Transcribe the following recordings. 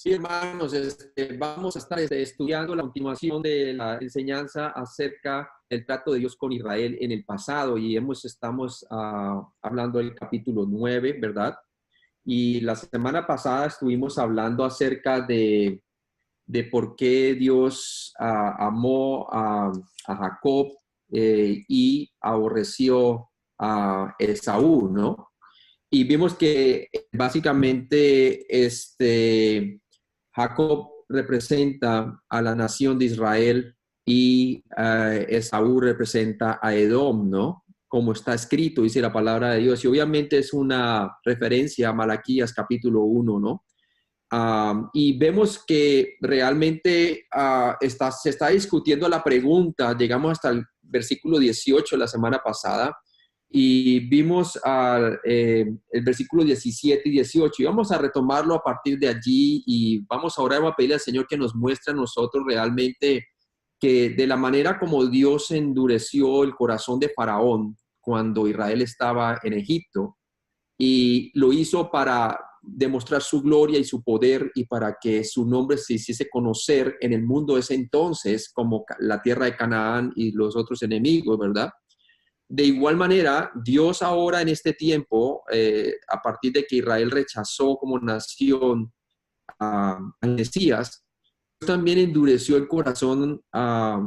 Sí, hermanos, vamos a estar estudiando la continuación de la enseñanza acerca del trato de Dios con Israel en el pasado y estamos hablando del capítulo 9, ¿verdad? Y la semana pasada estuvimos hablando acerca de por qué Dios amó a Jacob y aborreció a Esaú, ¿no? Y vimos que básicamente Jacob representa a la nación de Israel y Esaú representa a Edom, ¿no? Como está escrito, dice la palabra de Dios. Y obviamente es una referencia a Malaquías capítulo 1, ¿no? Y vemos que realmente se está discutiendo la pregunta, llegamos hasta el versículo 18 la semana pasada, y vimos el versículo 17 y 18, y vamos a retomarlo a partir de allí, y vamos a orar, vamos a pedirle al Señor que nos muestre a nosotros realmente que de la manera como Dios endureció el corazón de Faraón cuando Israel estaba en Egipto, y lo hizo para demostrar su gloria y su poder y para que su nombre se hiciese conocer en el mundo de ese entonces como la tierra de Canaán y los otros enemigos, ¿verdad? De igual manera, Dios ahora en este tiempo, a partir de que Israel rechazó como nación al Mesías, también endureció el corazón a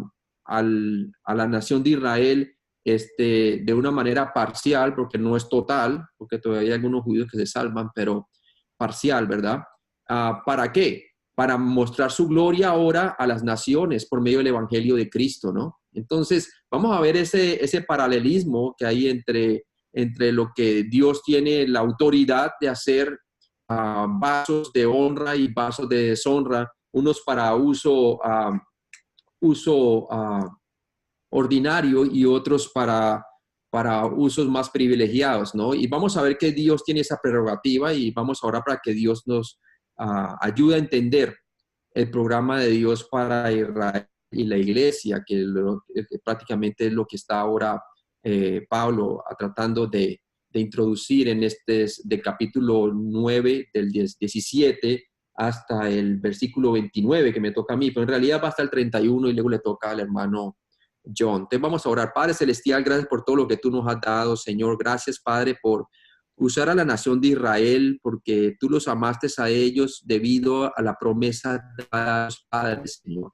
la nación de Israel de una manera parcial, porque no es total, porque todavía hay algunos judíos que se salvan, pero parcial, ¿verdad? ¿Para qué? Para mostrar su gloria ahora a las naciones por medio del Evangelio de Cristo, ¿no? Entonces, vamos a ver ese paralelismo que hay entre lo que Dios tiene la autoridad de hacer vasos de honra y vasos de deshonra, unos para uso ordinario y otros para usos más privilegiados, ¿no? Y vamos a ver que Dios tiene esa prerrogativa y vamos a orar para que Dios nos ayude a entender el programa de Dios para Israel y la iglesia, que prácticamente es lo que está ahora Pablo tratando de introducir en del capítulo 9, del 17 hasta el versículo 29, que me toca a mí, pero en realidad va hasta el 31 y luego le toca al hermano John. Entonces vamos a orar. Padre Celestial, gracias por todo lo que tú nos has dado, Señor. Gracias, Padre, por usar a la nación de Israel, porque tú los amaste a ellos debido a la promesa de los padres, Señor,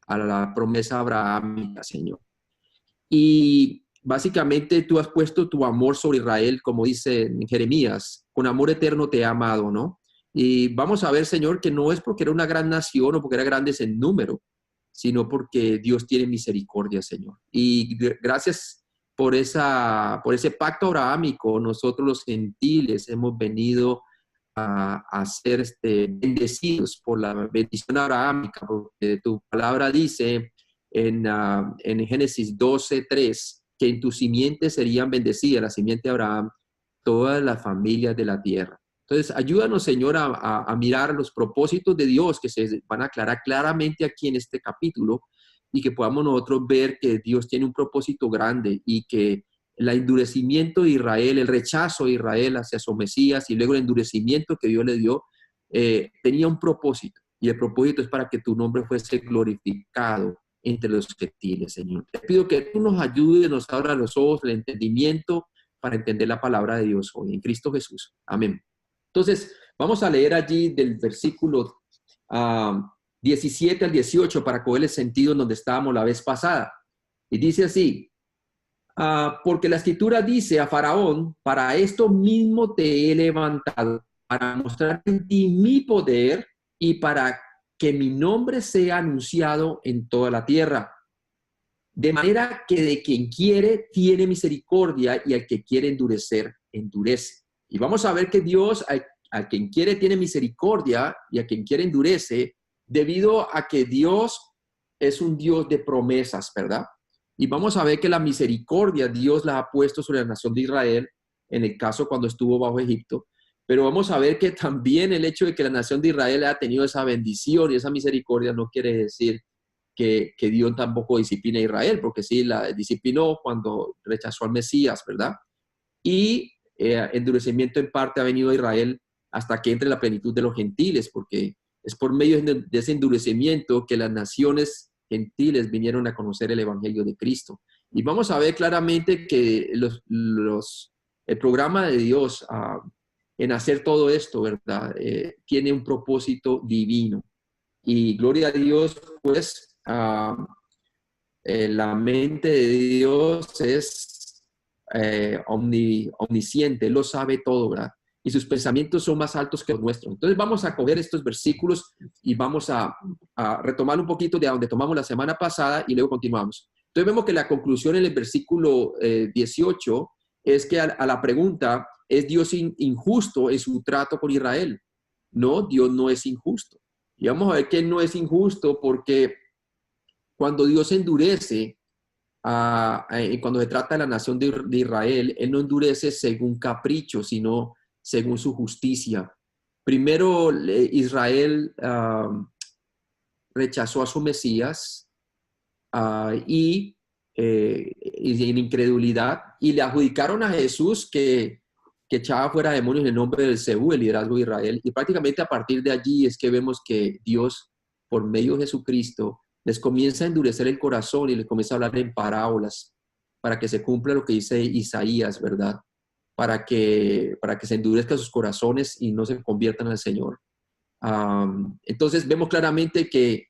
a la promesa abrahámica, Señor. Y básicamente tú has puesto tu amor sobre Israel, como dice en Jeremías, con amor eterno te he amado, ¿no? Y vamos a ver, Señor, que no es porque era una gran nación o porque era grandes en número, sino porque Dios tiene misericordia, Señor. Y gracias por ese pacto abrahámico, nosotros los gentiles hemos venido a ser bendecidos por la bendición abrahámica, porque tu palabra dice en Génesis 12:3 que en tu simiente serían bendecidas, la simiente de Abraham, todas las familias de la tierra. Entonces, ayúdanos, Señor, a mirar los propósitos de Dios que se van a aclarar claramente aquí en este capítulo y que podamos nosotros ver que Dios tiene un propósito grande y que el endurecimiento de Israel, el rechazo de Israel hacia su Mesías y luego el endurecimiento que Dios le dio, tenía un propósito. Y el propósito es para que tu nombre fuese glorificado entre los gentiles, Señor. Te pido que tú nos ayudes, nos abra los ojos, el entendimiento para entender la palabra de Dios hoy en Cristo Jesús. Amén. Entonces, vamos a leer allí del versículo 17 al 18 para coger el sentido en donde estábamos la vez pasada. Y dice así: porque la escritura dice a Faraón, para esto mismo te he levantado, para mostrar en ti mi poder y para que mi nombre sea anunciado en toda la tierra. De manera que de quien quiere tiene misericordia y al que quiere endurecer, endurece. Y vamos a ver que Dios a quien quiere tiene misericordia y a quien quiere endurece, debido a que Dios es un Dios de promesas, ¿verdad? Y vamos a ver que la misericordia Dios la ha puesto sobre la nación de Israel, en el caso cuando estuvo bajo Egipto, pero vamos a ver que también el hecho de que la nación de Israel haya tenido esa bendición y esa misericordia no quiere decir que Dios tampoco disciplina a Israel, porque sí, la disciplinó cuando rechazó al Mesías, ¿verdad? Y endurecimiento en parte ha venido a Israel hasta que entre la plenitud de los gentiles, porque Es por medio de ese endurecimiento que las naciones gentiles vinieron a conocer el Evangelio de Cristo. Y vamos a ver claramente que el programa de Dios en hacer todo esto, ¿verdad? Tiene un propósito divino. Y gloria a Dios, pues, la mente de Dios es omnisciente, Él lo sabe todo, ¿verdad? Y sus pensamientos son más altos que los nuestros. Entonces vamos a coger estos versículos y vamos a retomar un poquito de donde tomamos la semana pasada y luego continuamos. Entonces vemos que la conclusión en el versículo 18 es que a la pregunta, ¿es Dios injusto en su trato con Israel? No, Dios no es injusto. Y vamos a ver que no es injusto porque cuando Dios endurece, cuando se trata de la nación de Israel, Él no endurece según capricho, sino según su justicia. Primero, Israel rechazó a su Mesías y en incredulidad, y le adjudicaron a Jesús que echaba fuera demonios en el nombre del Cebú, el liderazgo de Israel. Y prácticamente a partir de allí es que vemos que Dios, por medio de Jesucristo, les comienza a endurecer el corazón y les comienza a hablar en parábolas para que se cumpla lo que dice Isaías, ¿verdad? Para que se endurezcan sus corazones y no se conviertan al Señor. Entonces vemos claramente que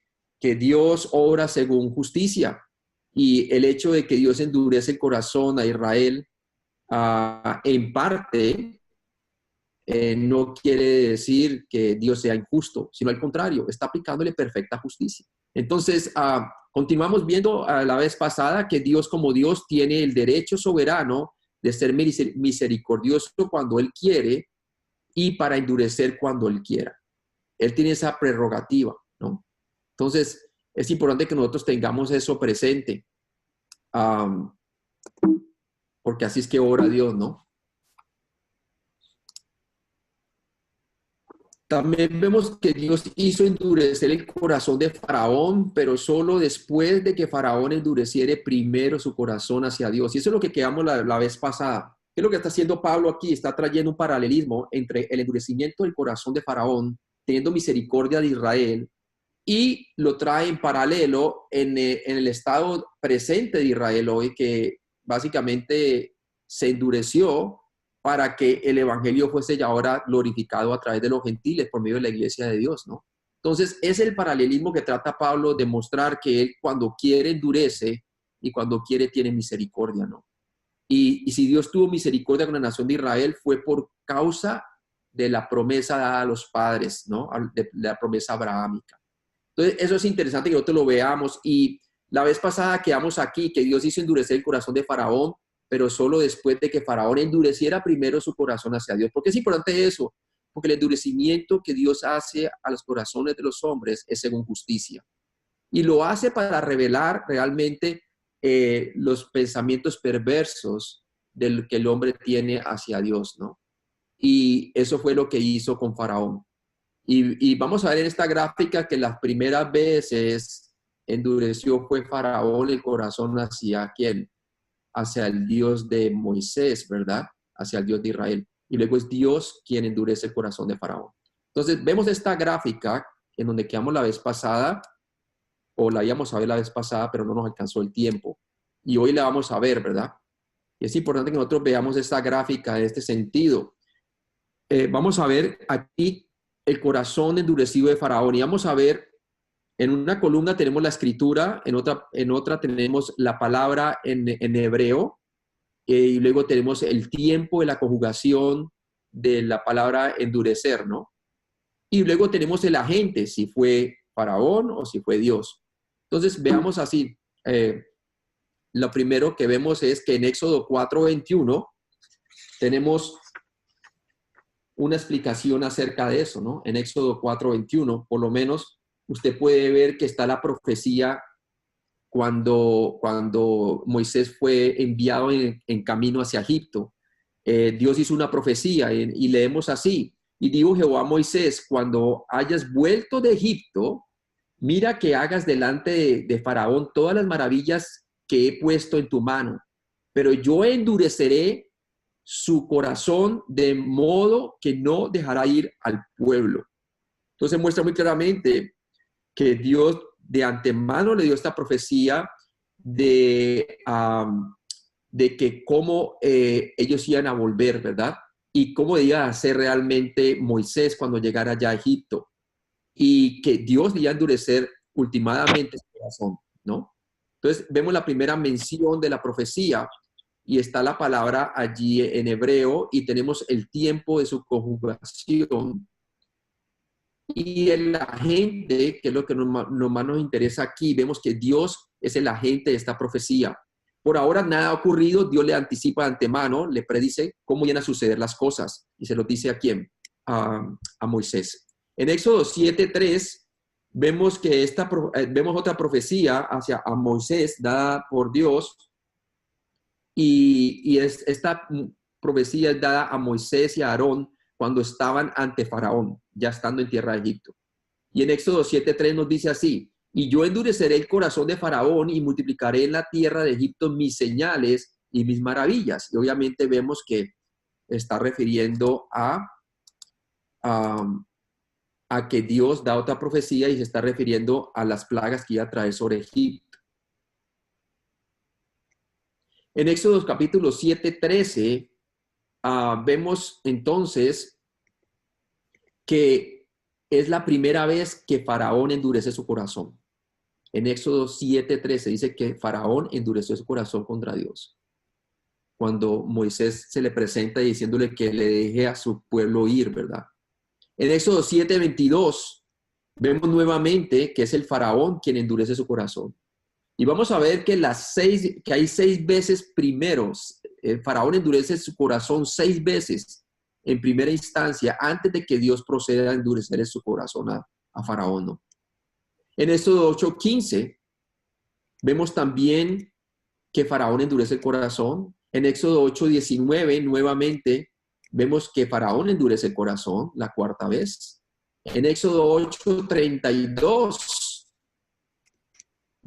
Dios obra según justicia, y el hecho de que Dios endurece el corazón a Israel en parte no quiere decir que Dios sea injusto, sino al contrario, está aplicándole perfecta justicia. Entonces, continuamos viendo a la vez pasada que Dios como Dios tiene el derecho soberano de ser misericordioso cuando Él quiere y para endurecer cuando Él quiera. Él tiene esa prerrogativa, ¿no? Entonces, es importante que nosotros tengamos eso presente, porque así es que obra Dios, ¿no? También vemos que Dios hizo endurecer el corazón de Faraón, pero solo después de que Faraón endureciere primero su corazón hacia Dios. Y eso es lo que quedamos la vez pasada. ¿Qué es lo que está haciendo Pablo aquí? Está trayendo un paralelismo entre el endurecimiento del corazón de Faraón, teniendo misericordia de Israel, y lo trae en paralelo en el estado presente de Israel hoy, que básicamente se endureció para que el evangelio fuese ya ahora glorificado a través de los gentiles por medio de la iglesia de Dios, ¿no? Entonces, es el paralelismo que trata Pablo de mostrar que él cuando quiere endurece y cuando quiere tiene misericordia, ¿no? Y si Dios tuvo misericordia con la nación de Israel fue por causa de la promesa dada a los padres, ¿no? De la promesa abrahámica. Entonces, eso es interesante que nosotros lo veamos. Y la vez pasada quedamos aquí, que Dios hizo endurecer el corazón de Faraón, pero solo después de que Faraón endureciera primero su corazón hacia Dios. ¿Por qué es importante eso? Porque el endurecimiento que Dios hace a los corazones de los hombres es según justicia. Y lo hace para revelar realmente los pensamientos perversos del que el hombre tiene hacia Dios, ¿no? Y eso fue lo que hizo con Faraón. Y vamos a ver en esta gráfica que las primeras veces endureció fue Faraón el corazón hacia ¿quién? Hacia el Dios de Moisés, ¿verdad? Hacia el Dios de Israel. Y luego es Dios quien endurece el corazón de Faraón. Entonces vemos esta gráfica en donde quedamos la vez pasada, o la íbamos a ver la vez pasada, pero no nos alcanzó el tiempo. Y hoy la vamos a ver, ¿verdad? Y es importante que nosotros veamos esta gráfica en este sentido. Vamos a ver aquí el corazón endurecido de Faraón. Y vamos a ver, en una columna tenemos la escritura, en otra tenemos la palabra en hebreo, y luego tenemos el tiempo de la conjugación de la palabra endurecer, ¿no? Y luego tenemos el agente, si fue Faraón o si fue Dios. Entonces, veamos así. Lo primero que vemos es que en Éxodo 4:21 tenemos una explicación acerca de eso, ¿no? En Éxodo 4:21, por lo menos, usted puede ver que está la profecía cuando Moisés fue enviado en camino hacia Egipto. Dios hizo una profecía y leemos así: y dijo Jehová a Moisés, cuando hayas vuelto de Egipto, mira que hagas delante de Faraón todas las maravillas que he puesto en tu mano, pero yo endureceré su corazón de modo que no dejará ir al pueblo. Entonces muestra muy claramente que Dios de antemano le dio esta profecía de que cómo ellos iban a volver, ¿verdad? Y cómo iba a ser realmente Moisés cuando llegara ya a Egipto. Y que Dios le iba a endurecer ultimadamente su corazón, ¿no? Entonces vemos la primera mención de la profecía y está la palabra allí en hebreo y tenemos el tiempo de su conjugación. Y el agente, que es lo que más nos interesa aquí, vemos que Dios es el agente de esta profecía. Por ahora nada ha ocurrido, Dios le anticipa de antemano, le predice cómo van a suceder las cosas. Y se lo dice a quién, a Moisés. En Éxodo 7:3 vemos que vemos otra profecía hacia a Moisés dada por Dios. Y esta profecía es dada a Moisés y a Aarón cuando estaban ante Faraón, ya estando en tierra de Egipto. Y en Éxodo 7:3 nos dice así: y yo endureceré el corazón de Faraón y multiplicaré en la tierra de Egipto mis señales y mis maravillas. Y obviamente vemos que está refiriendo a que Dios da otra profecía y se está refiriendo a las plagas que iba a traer sobre Egipto. En Éxodo capítulo 7:13 vemos entonces que es la primera vez que Faraón endurece su corazón. En Éxodo 7:13 dice que Faraón endureció su corazón contra Dios. Cuando Moisés se le presenta diciéndole que le deje a su pueblo ir, ¿verdad? En Éxodo 7:22 vemos nuevamente que es el Faraón quien endurece su corazón. Y vamos a ver que hay 6 veces primeros. El Faraón endurece su corazón 6 veces en primera instancia antes de que Dios proceda a endurecer su corazón a Faraón, ¿no? En Éxodo 8:15 vemos también que Faraón endurece el corazón. En Éxodo 8:19 nuevamente vemos que Faraón endurece el corazón la cuarta vez. En Éxodo 8:32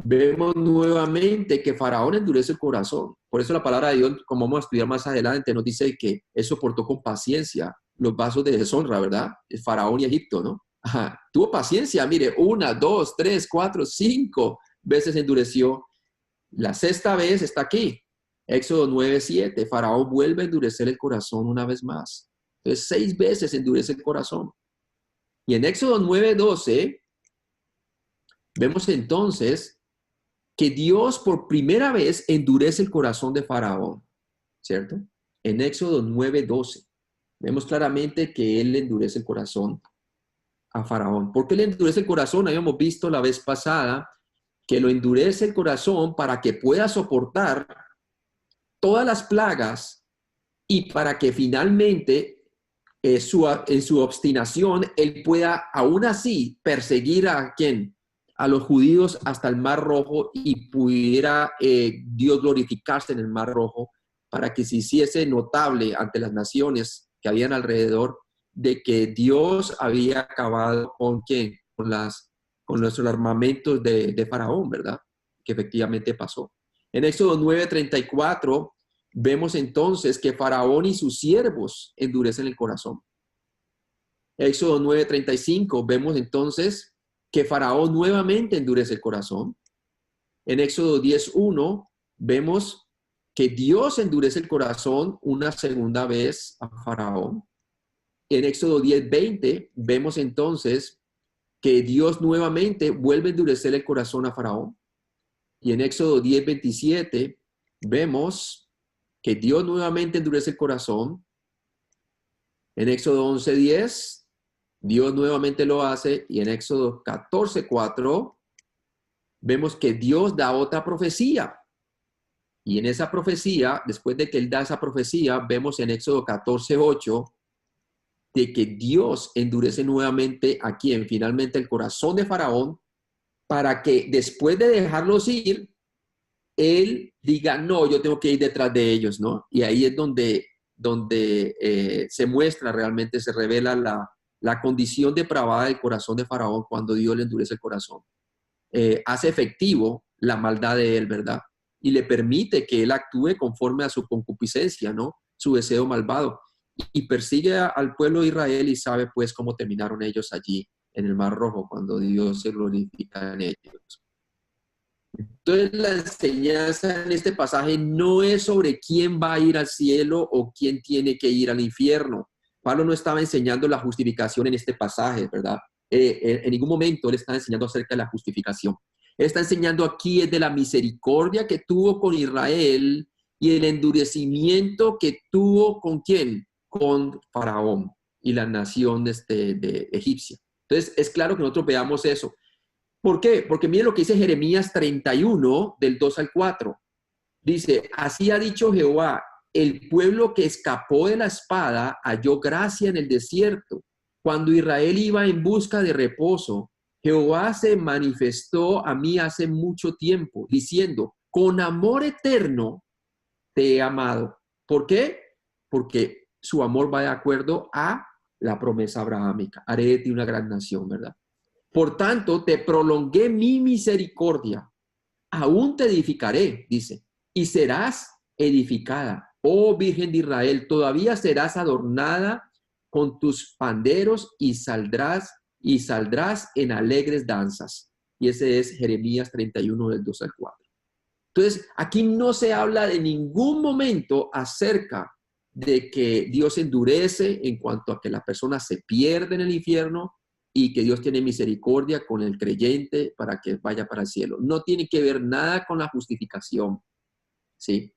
vemos nuevamente que Faraón endurece el corazón. Por eso la palabra de Dios, como vamos a estudiar más adelante, nos dice que él soportó con paciencia los vasos de deshonra, ¿verdad? El Faraón y Egipto, ¿no? Ajá. Tuvo paciencia, mire, 1, 2, 3, 4, 5 veces endureció. La sexta vez está aquí. Éxodo 9:7. Faraón vuelve a endurecer el corazón una vez más. Entonces, 6 veces endurece el corazón. Y en Éxodo 9:12 vemos entonces que Dios por primera vez endurece el corazón de Faraón, ¿cierto? En Éxodo 9:12 vemos claramente que él endurece el corazón a Faraón. ¿Por qué le endurece el corazón? Habíamos visto la vez pasada que lo endurece el corazón para que pueda soportar todas las plagas y para que finalmente en su obstinación él pueda aún así perseguir a ¿quién? A los judíos hasta el Mar Rojo y pudiera Dios glorificarse en el Mar Rojo para que se hiciese notable ante las naciones que habían alrededor de que Dios había acabado con ¿quién? Con los armamentos de Faraón, ¿verdad? Que efectivamente pasó. En Éxodo 9:34 vemos entonces que Faraón y sus siervos endurecen el corazón. Éxodo 9:35 vemos entonces que Faraón nuevamente endurece el corazón. En Éxodo 10:1 vemos que Dios endurece el corazón una segunda vez a Faraón. En Éxodo 10:20 vemos entonces que Dios nuevamente vuelve a endurecer el corazón a Faraón. Y en Éxodo 10:27 vemos que Dios nuevamente endurece el corazón. En Éxodo 11:10 Dios nuevamente lo hace, y en Éxodo 14:4 vemos que Dios da otra profecía. Y en esa profecía, después de que él da esa profecía, vemos en Éxodo 14:8 de que Dios endurece nuevamente a quien finalmente el corazón de Faraón para que después de dejarlos ir, él diga, no, yo tengo que ir detrás de ellos, ¿no? Y ahí es donde se muestra realmente, se revela la condición depravada del corazón de Faraón cuando Dios le endurece el corazón. Hace efectivo la maldad de él, ¿verdad? Y le permite que él actúe conforme a su concupiscencia, ¿no? Su deseo malvado. Y persigue al pueblo de Israel y sabe pues cómo terminaron ellos allí en el Mar Rojo, cuando Dios se glorifica en ellos. Entonces, la enseñanza en este pasaje no es sobre quién va a ir al cielo o quién tiene que ir al infierno. Pablo no estaba enseñando la justificación en este pasaje, ¿verdad? En ningún momento él está enseñando acerca de la justificación. Él está enseñando aquí es de la misericordia que tuvo con Israel y el endurecimiento que tuvo ¿con quién? Con Faraón y la nación de egipcia. Entonces, es claro que nosotros veamos eso. ¿Por qué? Porque miren lo que dice Jeremías 31, del 2 al 4. Dice, así ha dicho Jehová, el pueblo que escapó de la espada halló gracia en el desierto. Cuando Israel iba en busca de reposo, Jehová se manifestó a mí hace mucho tiempo, diciendo, con amor eterno te he amado. ¿Por qué? Porque su amor va de acuerdo a la promesa abrahámica. Haré de ti una gran nación, ¿verdad? Por tanto, te prolongué mi misericordia. Aún te edificaré, dice, y serás edificada. Oh Virgen de Israel, todavía serás adornada con tus panderos y saldrás en alegres danzas. Y ese es Jeremías 31 del 2 al 4. Entonces, aquí no se habla de ningún momento acerca de que Dios endurece en cuanto a que la persona se pierde en el infierno y que Dios tiene misericordia con el creyente para que vaya para el cielo. No tiene que ver nada con la justificación, ¿sí?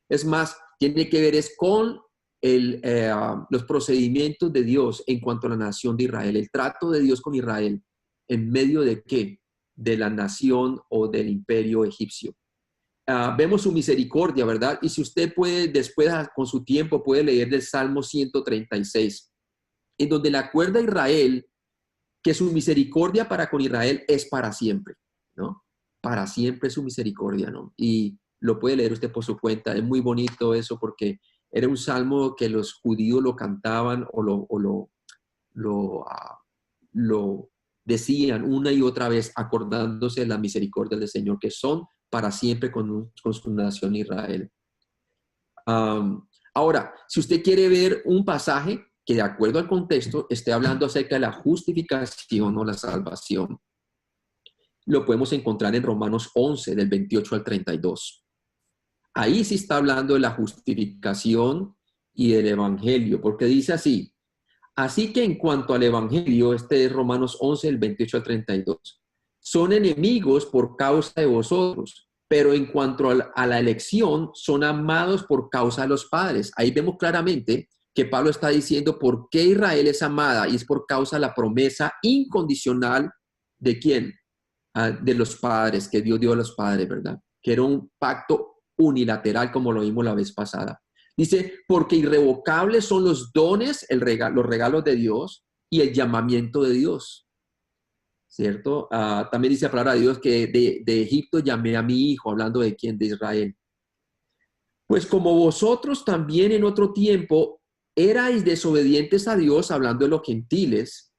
Es más, tiene que ver es con los procedimientos de Dios en cuanto a la nación de Israel, el trato de Dios con Israel, ¿en medio de qué? De la nación o del imperio egipcio. Vemos su misericordia, ¿verdad? Y si usted puede, después con su tiempo, puede leer del Salmo 136, en donde le acuerda a Israel que su misericordia para con Israel es para siempre, ¿no? Para siempre su misericordia, ¿no? Y lo puede leer usted por su cuenta. Es muy bonito eso porque era un salmo que los judíos lo cantaban o lo decían una y otra vez, acordándose de la misericordia del Señor, que son para siempre con su nación Israel. Ahora, si usted quiere ver un pasaje que de acuerdo al contexto esté hablando acerca de la justificación o la salvación, lo podemos encontrar en Romanos 11, del 28 al 32. Ahí sí está hablando de la justificación y del evangelio, porque dice así: así que en cuanto al evangelio, este es Romanos 11, del 28 al 32, son enemigos por causa de vosotros, pero en cuanto a la elección, son amados por causa de los padres. Ahí vemos claramente que Pablo está diciendo por qué Israel es amada, y es por causa de la promesa incondicional de quién, de los padres, que Dios dio a los padres, ¿verdad? Que era un pacto unilateral, como lo vimos la vez pasada. Dice, porque irrevocables son los dones, los regalos de Dios y el llamamiento de Dios, ¿cierto? También dice la palabra de Dios que de Egipto llamé a mi hijo, hablando de quién, de Israel. Pues como vosotros también en otro tiempo erais desobedientes a Dios, hablando de los gentiles,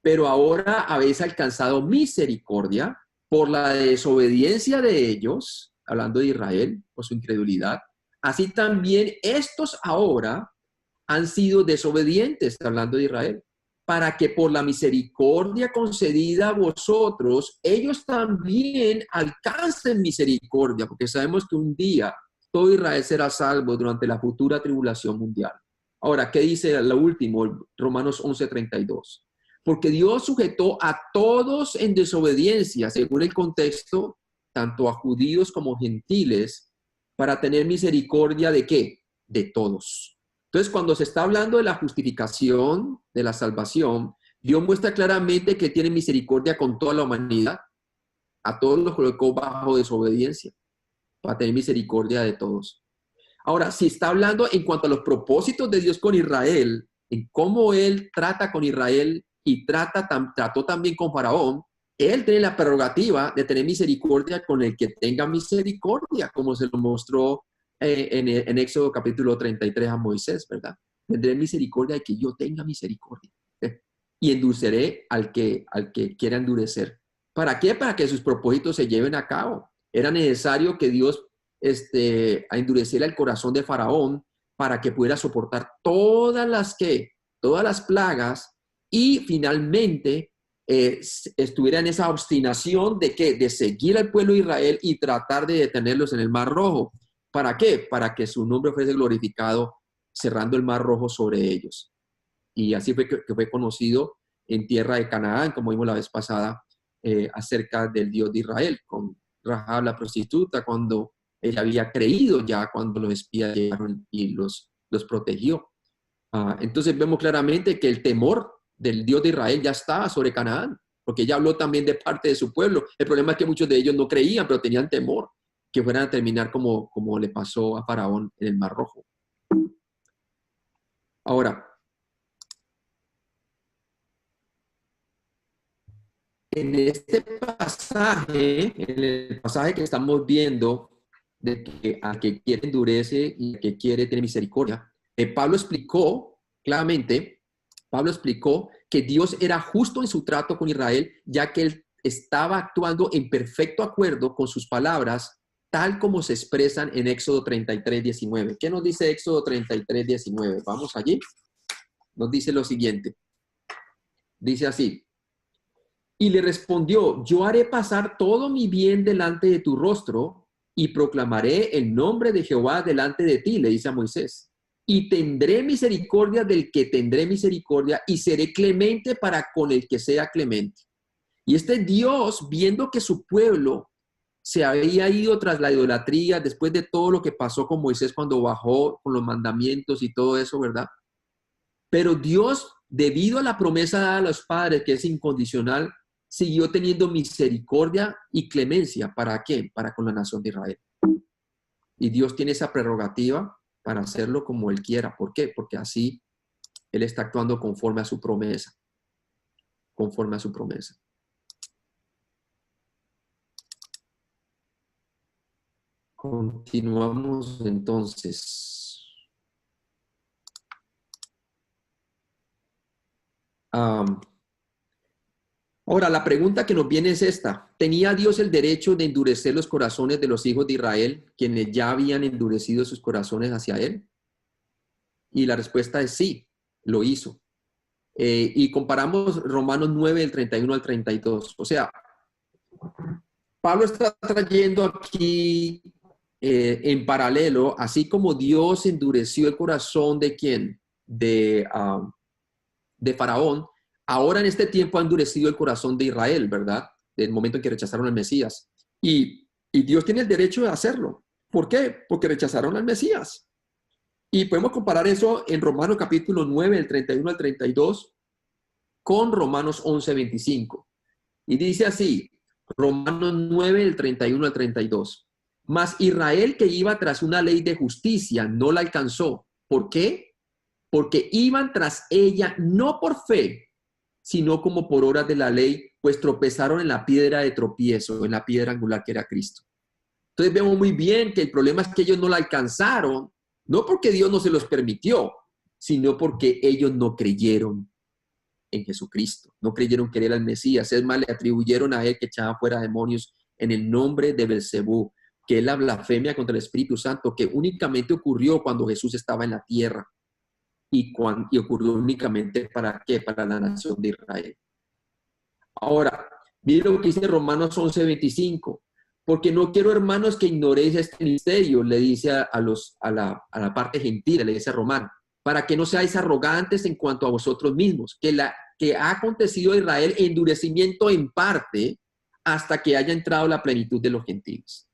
pero ahora habéis alcanzado misericordia por la desobediencia de ellos, hablando de Israel, por su incredulidad. Así también estos ahora han sido desobedientes, hablando de Israel, para que por la misericordia concedida a vosotros, ellos también alcancen misericordia, porque sabemos que un día todo Israel será salvo durante la futura tribulación mundial. Ahora, ¿qué dice lo último? Romanos 11:32. Porque Dios sujetó a todos en desobediencia, según el contexto, tanto a judíos como gentiles, para tener misericordia ¿de qué? De todos. Entonces, cuando se está hablando de la justificación, de la salvación, Dios muestra claramente que tiene misericordia con toda la humanidad, a todos los colocó bajo desobediencia, para tener misericordia de todos. Ahora, si está hablando en cuanto a los propósitos de Dios con Israel, en cómo Él trata con Israel y trató también con Faraón, Él tiene la prerrogativa de tener misericordia con el que tenga misericordia, como se lo mostró en Éxodo capítulo 33 a Moisés, ¿verdad? Tendré misericordia de que yo tenga misericordia. Y endureceré al que quiera endurecer. ¿Para qué? Para que sus propósitos se lleven a cabo. Era necesario que Dios endureciera el corazón de Faraón para que pudiera soportar todas las plagas y finalmente estuviera en esa obstinación de ¿qué? De seguir al pueblo de Israel y tratar de detenerlos en el Mar Rojo. ¿Para qué? Para que su nombre fuese glorificado cerrando el Mar Rojo sobre ellos. Y así fue que fue conocido en tierra de Canaán, como vimos la vez pasada, acerca del Dios de Israel, con Rahab la prostituta, cuando ella había creído ya cuando los espías llegaron y los protegió. Entonces vemos claramente que el temor del Dios de Israel ya estaba sobre Canaán, porque ella habló también de parte de su pueblo. El problema es que muchos de ellos no creían, pero tenían temor que fueran a terminar como le pasó a Faraón en el Mar Rojo. Ahora, en este pasaje, en el pasaje que estamos viendo, de que al que quiere endurece y al que quiere tener misericordia, Pablo explicó claramente, que Dios era justo en su trato con Israel, ya que él estaba actuando en perfecto acuerdo con sus palabras, tal como se expresan en Éxodo 33:19. ¿Qué nos dice Éxodo 33:19? Vamos allí. Nos dice lo siguiente. Dice así: y le respondió, yo haré pasar todo mi bien delante de tu rostro y proclamaré el nombre de Jehová delante de ti, le dice a Moisés. Y tendré misericordia del que tendré misericordia y seré clemente para con el que sea clemente. Y este Dios, viendo que su pueblo se había ido tras la idolatría, después de todo lo que pasó con Moisés cuando bajó con los mandamientos y todo eso, ¿verdad? Pero Dios, debido a la promesa dada a los padres, que es incondicional, siguió teniendo misericordia y clemencia. ¿Para qué? Para con la nación de Israel. Y Dios tiene esa prerrogativa para hacerlo como Él quiera. ¿Por qué? Porque así Él está actuando conforme a su promesa. Conforme a su promesa. Continuamos entonces. Ahora, la pregunta que nos viene es esta. ¿Tenía Dios el derecho de endurecer los corazones de los hijos de Israel, quienes ya habían endurecido sus corazones hacia Él? Y la respuesta es sí, lo hizo. Y comparamos Romanos 9, del 31 al 32. O sea, Pablo está trayendo aquí en paralelo, así como Dios endureció el corazón de ¿quién? De Faraón. Ahora en este tiempo ha endurecido el corazón de Israel, ¿verdad? Del momento en que rechazaron al Mesías. Y Dios tiene el derecho de hacerlo. ¿Por qué? Porque rechazaron al Mesías. Y podemos comparar eso en Romanos capítulo 9, del 31 al 32, con Romanos 11, 25. Y dice así, Romanos 9, del 31 al 32. Mas Israel, que iba tras una ley de justicia, no la alcanzó. ¿Por qué? Porque iban tras ella no por fe, sino como por obras de la ley, pues tropezaron en la piedra de tropiezo, en la piedra angular que era Cristo. Entonces vemos muy bien que el problema es que ellos no la alcanzaron, no porque Dios no se los permitió, sino porque ellos no creyeron en Jesucristo, no creyeron que Él era el Mesías. Es más, le atribuyeron a Él que echaba fuera demonios en el nombre de Belcebú, que es la blasfemia contra el Espíritu Santo, que únicamente ocurrió cuando Jesús estaba en la tierra. Y ocurrió únicamente ¿para qué? Para la nación de Israel. Ahora, miren lo que dice Romanos 11, 25. Porque no quiero, hermanos, que ignoréis este misterio, le dice a la parte gentil, le dice a Romano, para que no seáis arrogantes en cuanto a vosotros mismos, que ha acontecido a Israel endurecimiento en parte hasta que haya entrado la plenitud de los gentiles.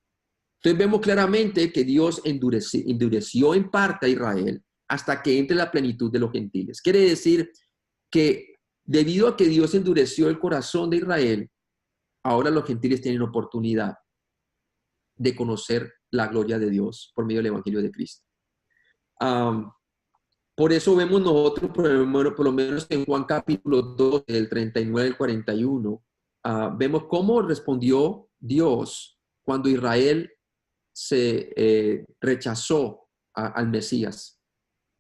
Entonces vemos claramente que Dios endureció en parte a Israel hasta que entre la plenitud de los gentiles. Quiere decir que debido a que Dios endureció el corazón de Israel, ahora los gentiles tienen oportunidad de conocer la gloria de Dios por medio del Evangelio de Cristo. Por eso vemos nosotros, por lo menos en Juan capítulo 2, del 39 al 41, vemos cómo respondió Dios cuando Israel se rechazó al Mesías.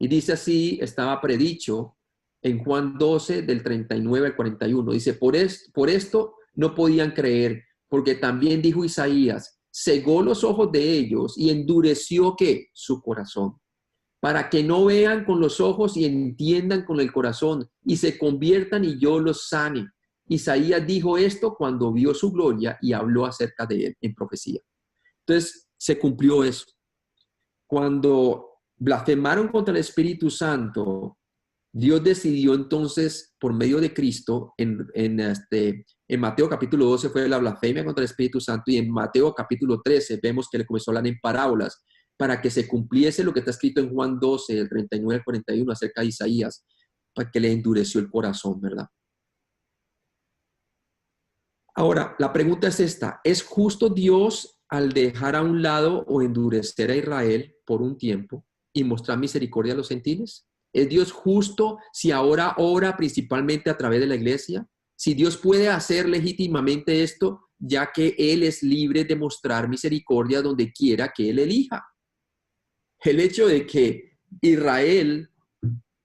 Y dice así, estaba predicho en Juan 12, del 39 al 41. Dice, por esto no podían creer, porque también dijo Isaías, cegó los ojos de ellos y endureció ¿qué? Su corazón, para que no vean con los ojos y entiendan con el corazón y se conviertan y yo los sane. Isaías dijo esto cuando vio su gloria y habló acerca de él en profecía. Entonces, se cumplió eso. Cuando blasfemaron contra el Espíritu Santo, Dios decidió entonces, por medio de Cristo, en Mateo capítulo 12 fue la blasfemia contra el Espíritu Santo, y en Mateo capítulo 13 vemos que le comenzó a hablar en parábolas para que se cumpliese lo que está escrito en Juan 12, el 39 al 41, acerca de Isaías, para que le endureció el corazón, ¿verdad? Ahora, la pregunta es esta: ¿es justo Dios al dejar a un lado o endurecer a Israel por un tiempo y mostrar misericordia a los gentiles? ¿Es Dios justo si ahora obra principalmente a través de la iglesia? Si Dios puede hacer legítimamente esto, ya que Él es libre de mostrar misericordia donde quiera que Él elija. El hecho de que Israel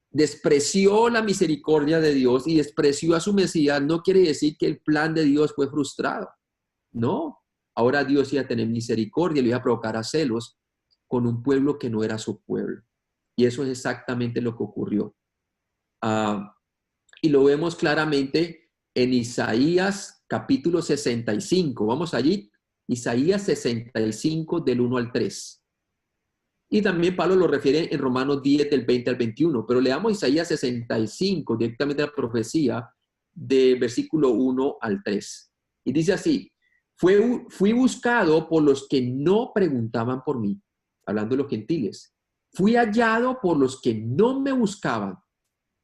despreció la misericordia de Dios y despreció a su Mesías no quiere decir que el plan de Dios fue frustrado. No, ahora Dios iba a tener misericordia, le iba a provocar a celos con un pueblo que no era su pueblo. Y eso es exactamente lo que ocurrió. Y lo vemos claramente en Isaías capítulo 65. Vamos allí, Isaías 65 del 1 al 3. Y también Pablo lo refiere en Romanos 10 del 20 al 21. Pero leamos Isaías 65, directamente a la profecía, de versículo 1 al 3. Y dice así: fui buscado por los que no preguntaban por mí, hablando de los gentiles. Fui hallado por los que no me buscaban.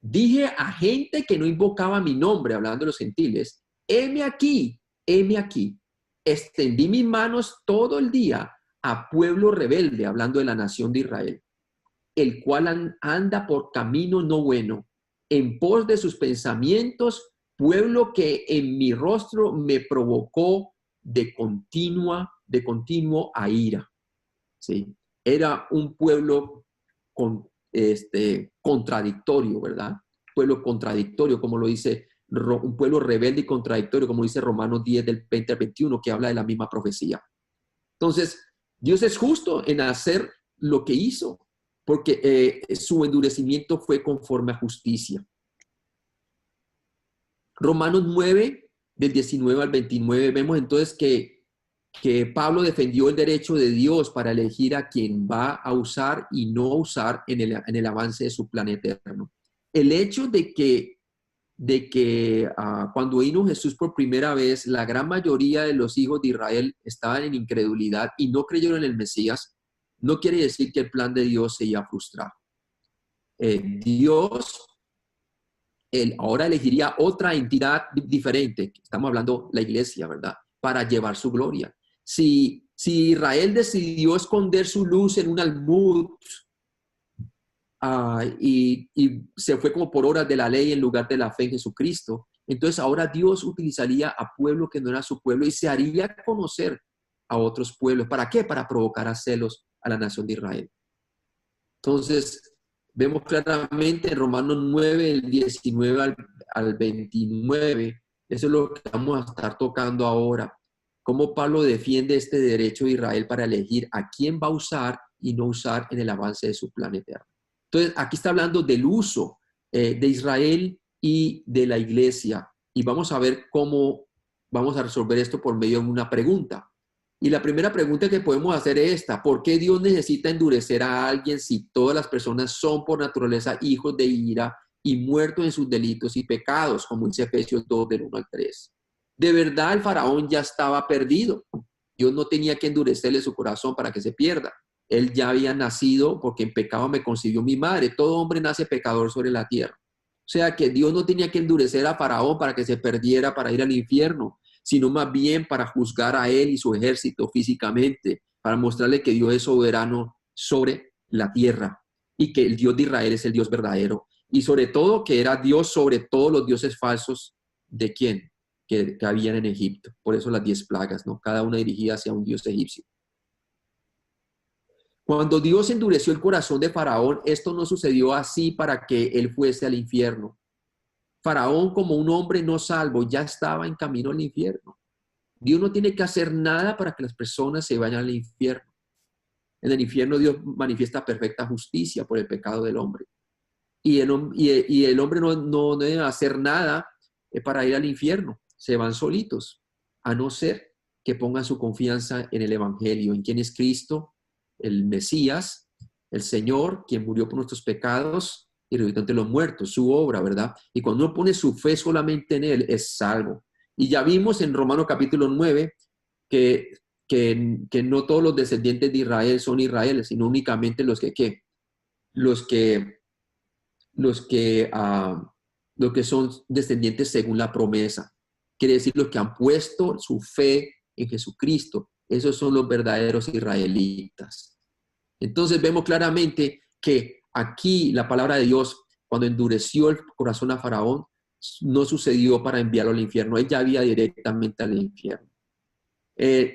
Dije a gente que no invocaba mi nombre, hablando de los gentiles: heme aquí, heme aquí. Extendí mis manos todo el día a pueblo rebelde, hablando de la nación de Israel, el cual anda por camino no bueno, en pos de sus pensamientos, pueblo que en mi rostro me provocó de continuo a ira. ¿Sí? Era un pueblo contradictorio, ¿verdad? Pueblo contradictorio, como lo dice, un pueblo rebelde y contradictorio, como dice Romanos 10 del 20 al 21, que habla de la misma profecía. Entonces, Dios es justo en hacer lo que hizo, porque su endurecimiento fue conforme a justicia. Romanos 9, del 19 al 29, vemos entonces que Pablo defendió el derecho de Dios para elegir a quien va a usar y no usar en el avance de su plan eterno. El hecho de que cuando vino Jesús por primera vez, la gran mayoría de los hijos de Israel estaban en incredulidad y no creyeron en el Mesías, no quiere decir que el plan de Dios se iba a frustrar. Dios ahora elegiría otra entidad diferente, estamos hablando la iglesia, ¿verdad? Para llevar su gloria. Si Israel decidió esconder su luz en un almud, y se fue como por obras de la ley en lugar de la fe en Jesucristo, entonces ahora Dios utilizaría a pueblo que no era su pueblo y se haría conocer a otros pueblos. ¿Para qué? Para provocar a celos a la nación de Israel. Entonces, vemos claramente en Romanos 9, el 19 al 29, eso es lo que vamos a estar tocando ahora, cómo Pablo defiende este derecho de Israel para elegir a quién va a usar y no usar en el avance de su plan eterno. Entonces, aquí está hablando del uso de Israel y de la iglesia. Y vamos a ver cómo vamos a resolver esto por medio de una pregunta. Y la primera pregunta que podemos hacer es esta: ¿por qué Dios necesita endurecer a alguien si todas las personas son por naturaleza hijos de ira y muertos en sus delitos y pecados, como dice Efesios 2, del 1 al 3? De verdad, el faraón ya estaba perdido. Dios no tenía que endurecerle su corazón para que se pierda. Él ya había nacido porque en pecado me concibió mi madre. Todo hombre nace pecador sobre la tierra. O sea que Dios no tenía que endurecer a Faraón para que se perdiera, para ir al infierno, sino más bien para juzgar a él y su ejército físicamente, para mostrarle que Dios es soberano sobre la tierra y que el Dios de Israel es el Dios verdadero. Y sobre todo que era Dios sobre todos los dioses falsos. ¿De quién? Que habían en Egipto. Por eso las 10 plagas, ¿no? Cada una dirigida hacia un dios egipcio. Cuando Dios endureció el corazón de Faraón, esto no sucedió así para que él fuese al infierno. Faraón, como un hombre no salvo, ya estaba en camino al infierno. Dios no tiene que hacer nada para que las personas se vayan al infierno. En el infierno Dios manifiesta perfecta justicia por el pecado del hombre. Y el hombre no debe hacer nada para ir al infierno. Se van solitos, a no ser que pongan su confianza en el Evangelio, en quién es Cristo, el Mesías, el Señor, quien murió por nuestros pecados y resucitó entre los muertos, su obra, ¿verdad? Y cuando uno pone su fe solamente en Él, es salvo. Y ya vimos en Romanos capítulo 9 que no todos los descendientes de Israel son Israel, sino únicamente los que, ¿qué? Los que, los que, los que son descendientes según la promesa. Quiere decir los que han puesto su fe en Jesucristo. Esos son los verdaderos israelitas. Entonces vemos claramente que aquí la palabra de Dios, cuando endureció el corazón a Faraón, no sucedió para enviarlo al infierno. Él ya había directamente al infierno.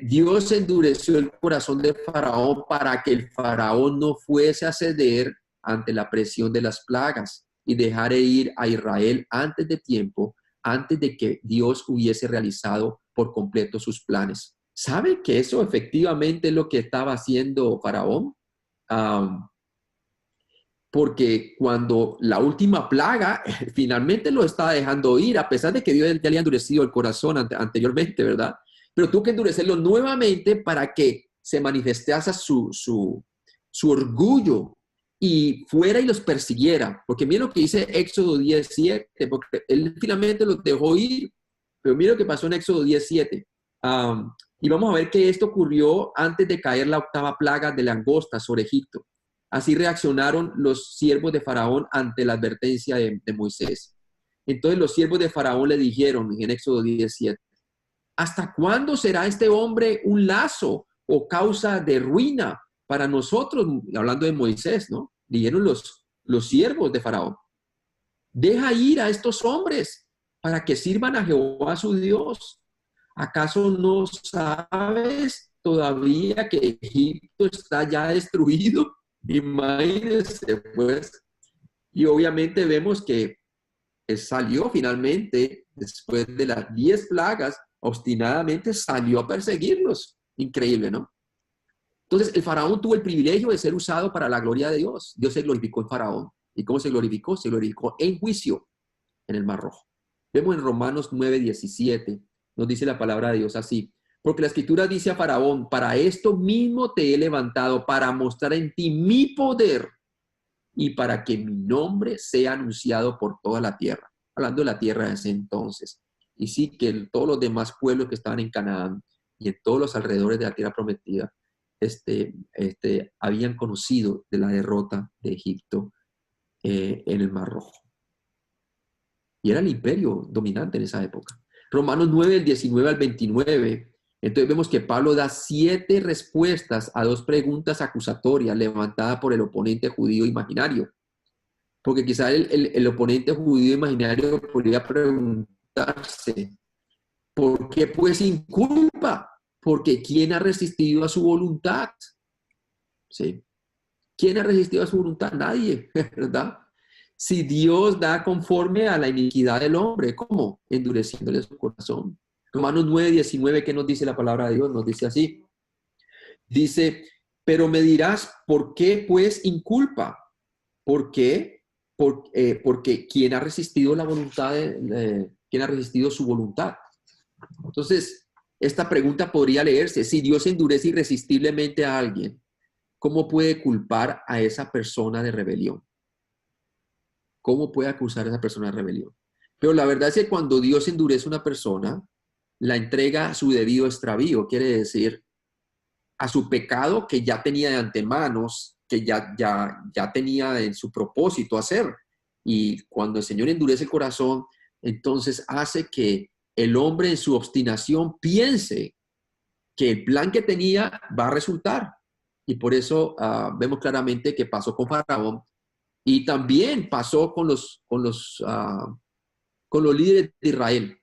Dios endureció el corazón de Faraón para que el Faraón no fuese a ceder ante la presión de las plagas y dejara ir a Israel antes de tiempo, antes de que Dios hubiese realizado por completo sus planes. ¿Sabe que eso efectivamente es lo que estaba haciendo Faraón? Porque cuando la última plaga finalmente lo estaba dejando ir, a pesar de que Dios ya le había endurecido el corazón anteriormente, ¿verdad? Pero tuvo que endurecerlo nuevamente para que se manifestase su orgullo y fuera y los persiguiera. Porque mira lo que dice Éxodo 17, porque él finalmente los dejó ir, pero mira lo que pasó en Éxodo 17. Y vamos a ver que esto ocurrió antes de caer la octava plaga de langosta sobre Egipto. Así reaccionaron los siervos de Faraón ante la advertencia de Moisés. Entonces los siervos de Faraón le dijeron en Éxodo 17, ¿hasta cuándo será este hombre un lazo o causa de ruina para nosotros? Hablando de Moisés, ¿no? Dijeron los siervos de Faraón. Deja ir a estos hombres para que sirvan a Jehová su Dios. ¿Acaso no sabes todavía que Egipto está ya destruido? Imagínense, pues. Y obviamente vemos que salió finalmente, después de las 10 plagas, obstinadamente salió a perseguirlos. Increíble, ¿no? Entonces, el faraón tuvo el privilegio de ser usado para la gloria de Dios. Dios se glorificó en faraón. ¿Y cómo se glorificó? Se glorificó en juicio en el Mar Rojo. Vemos en Romanos 9:17, nos dice la palabra de Dios así. Porque la escritura dice a Faraón, para esto mismo te he levantado, para mostrar en ti mi poder y para que mi nombre sea anunciado por toda la tierra. Hablando de la tierra de ese entonces. Y sí que todos los demás pueblos que estaban en Canaán y en todos los alrededores de la tierra prometida, habían conocido de la derrota de Egipto en el Mar Rojo. Y era el imperio dominante en esa época. Romanos 9, del 19 al 29. Entonces vemos que Pablo da 7 respuestas a 2 preguntas acusatorias levantadas por el oponente judío imaginario. Porque quizá el oponente judío imaginario podría preguntarse, ¿por qué pues inculpa? Porque ¿quién ha resistido a su voluntad? ¿Sí? ¿Quién ha resistido a su voluntad? Nadie, ¿verdad? Si Dios da conforme a la iniquidad del hombre, ¿cómo? Endureciéndole su corazón. Romanos 9, 19, ¿qué nos dice la palabra de Dios? Nos dice así. Dice, pero me dirás, ¿por qué pues inculpa? ¿Por qué? Porque ¿quién ha resistido la voluntad? ¿Quién ha resistido su voluntad? Entonces, esta pregunta podría leerse, si Dios endurece irresistiblemente a alguien, ¿cómo puede culpar a esa persona de rebelión? ¿Cómo puede acusar a esa persona de rebelión? Pero la verdad es que cuando Dios endurece a una persona, la entrega a su debido extravío, quiere decir, a su pecado que ya tenía de antemano, que ya tenía en su propósito hacer. Y cuando el Señor endurece el corazón, entonces hace que el hombre en su obstinación piense que el plan que tenía va a resultar. Y por eso vemos claramente que pasó con Faraón y también pasó con los líderes de Israel.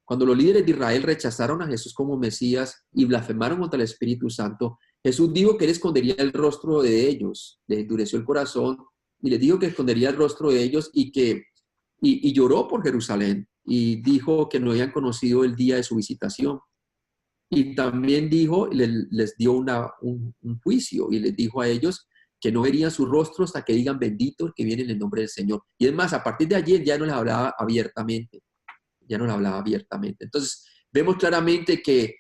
Cuando los líderes de Israel rechazaron a Jesús como Mesías y blasfemaron contra el Espíritu Santo, Jesús dijo que él escondería el rostro de ellos, les endureció el corazón y les dijo que escondería el rostro de ellos y lloró por Jerusalén y dijo que no habían conocido el día de su visitación. Y también dijo, les dio un juicio y les dijo a ellos que no verían su rostro hasta que digan bendito el que viene en el nombre del Señor. Y es más, a partir de ayer ya no les hablaba abiertamente. ya no le hablaba abiertamente. Entonces, vemos claramente que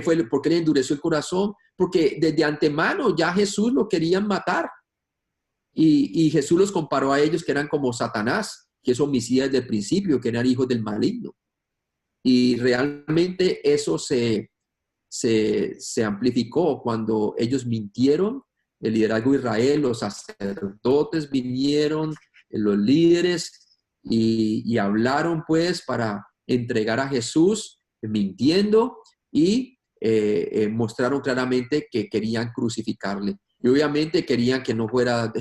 fue, ¿por qué le endureció el corazón? Porque desde antemano ya Jesús lo querían matar. Y Jesús los comparó a ellos que eran como Satanás, que es homicida desde el principio, que eran hijos del maligno. Y realmente eso se amplificó cuando ellos mintieron, el liderazgo de Israel, los sacerdotes vinieron, los líderes, y hablaron pues para entregar a Jesús mintiendo y mostraron claramente que querían crucificarle. Y obviamente querían que no fuera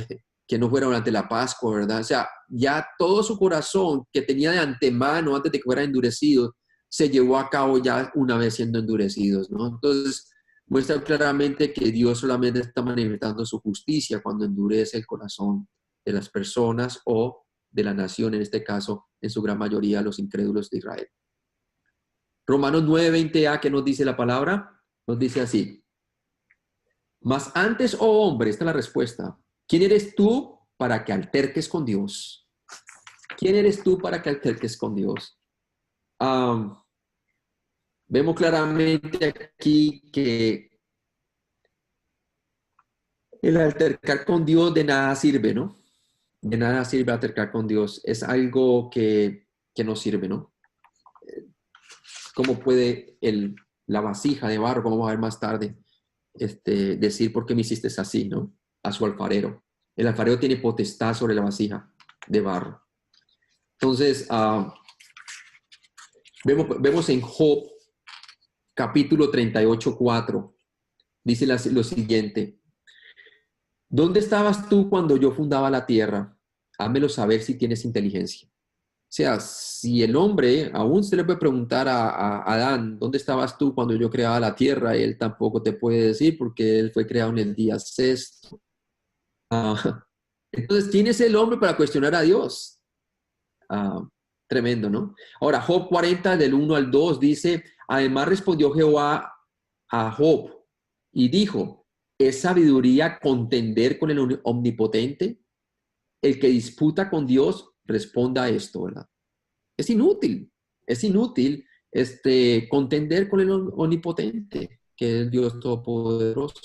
durante la Pascua, ¿verdad? O sea, ya todo su corazón que tenía de antemano, antes de que fuera endurecido, se llevó a cabo ya una vez siendo endurecidos, ¿no? Entonces, muestra claramente que Dios solamente está manifestando su justicia cuando endurece el corazón de las personas o de la nación, en este caso, en su gran mayoría, los incrédulos de Israel. Romanos 9:20a, ¿qué nos dice la palabra? Nos dice así: mas antes, oh hombre, esta es la respuesta, ¿quién eres tú para que alterques con Dios? ¿Quién eres tú para que alterques con Dios? Vemos claramente aquí que el altercar con Dios de nada sirve, ¿no? De nada sirve altercar con Dios. Es algo que no sirve, ¿no? ¿Cómo puede la vasija de barro, como vamos a ver más tarde, decir por qué me hiciste así, ¿no? A su alfarero. El alfarero tiene potestad sobre la vasija de barro. Entonces, vemos en Job, capítulo 38:4, dice lo siguiente: ¿dónde estabas tú cuando yo fundaba la tierra? Házmelo saber si tienes inteligencia. O sea, si el hombre, aún se le puede preguntar a Adán, ¿dónde estabas tú cuando yo creaba la tierra? Él tampoco te puede decir porque él fue creado en el día sexto. Entonces, ¿quién es el hombre para cuestionar a Dios? Tremendo, ¿no? Ahora, Job 40, del 1 al 2, dice: además respondió Jehová a Job y dijo: ¿es sabiduría contender con el omnipotente? El que disputa con Dios, responda a esto, ¿verdad? Es inútil contender con el omnipotente, que es Dios Todopoderoso.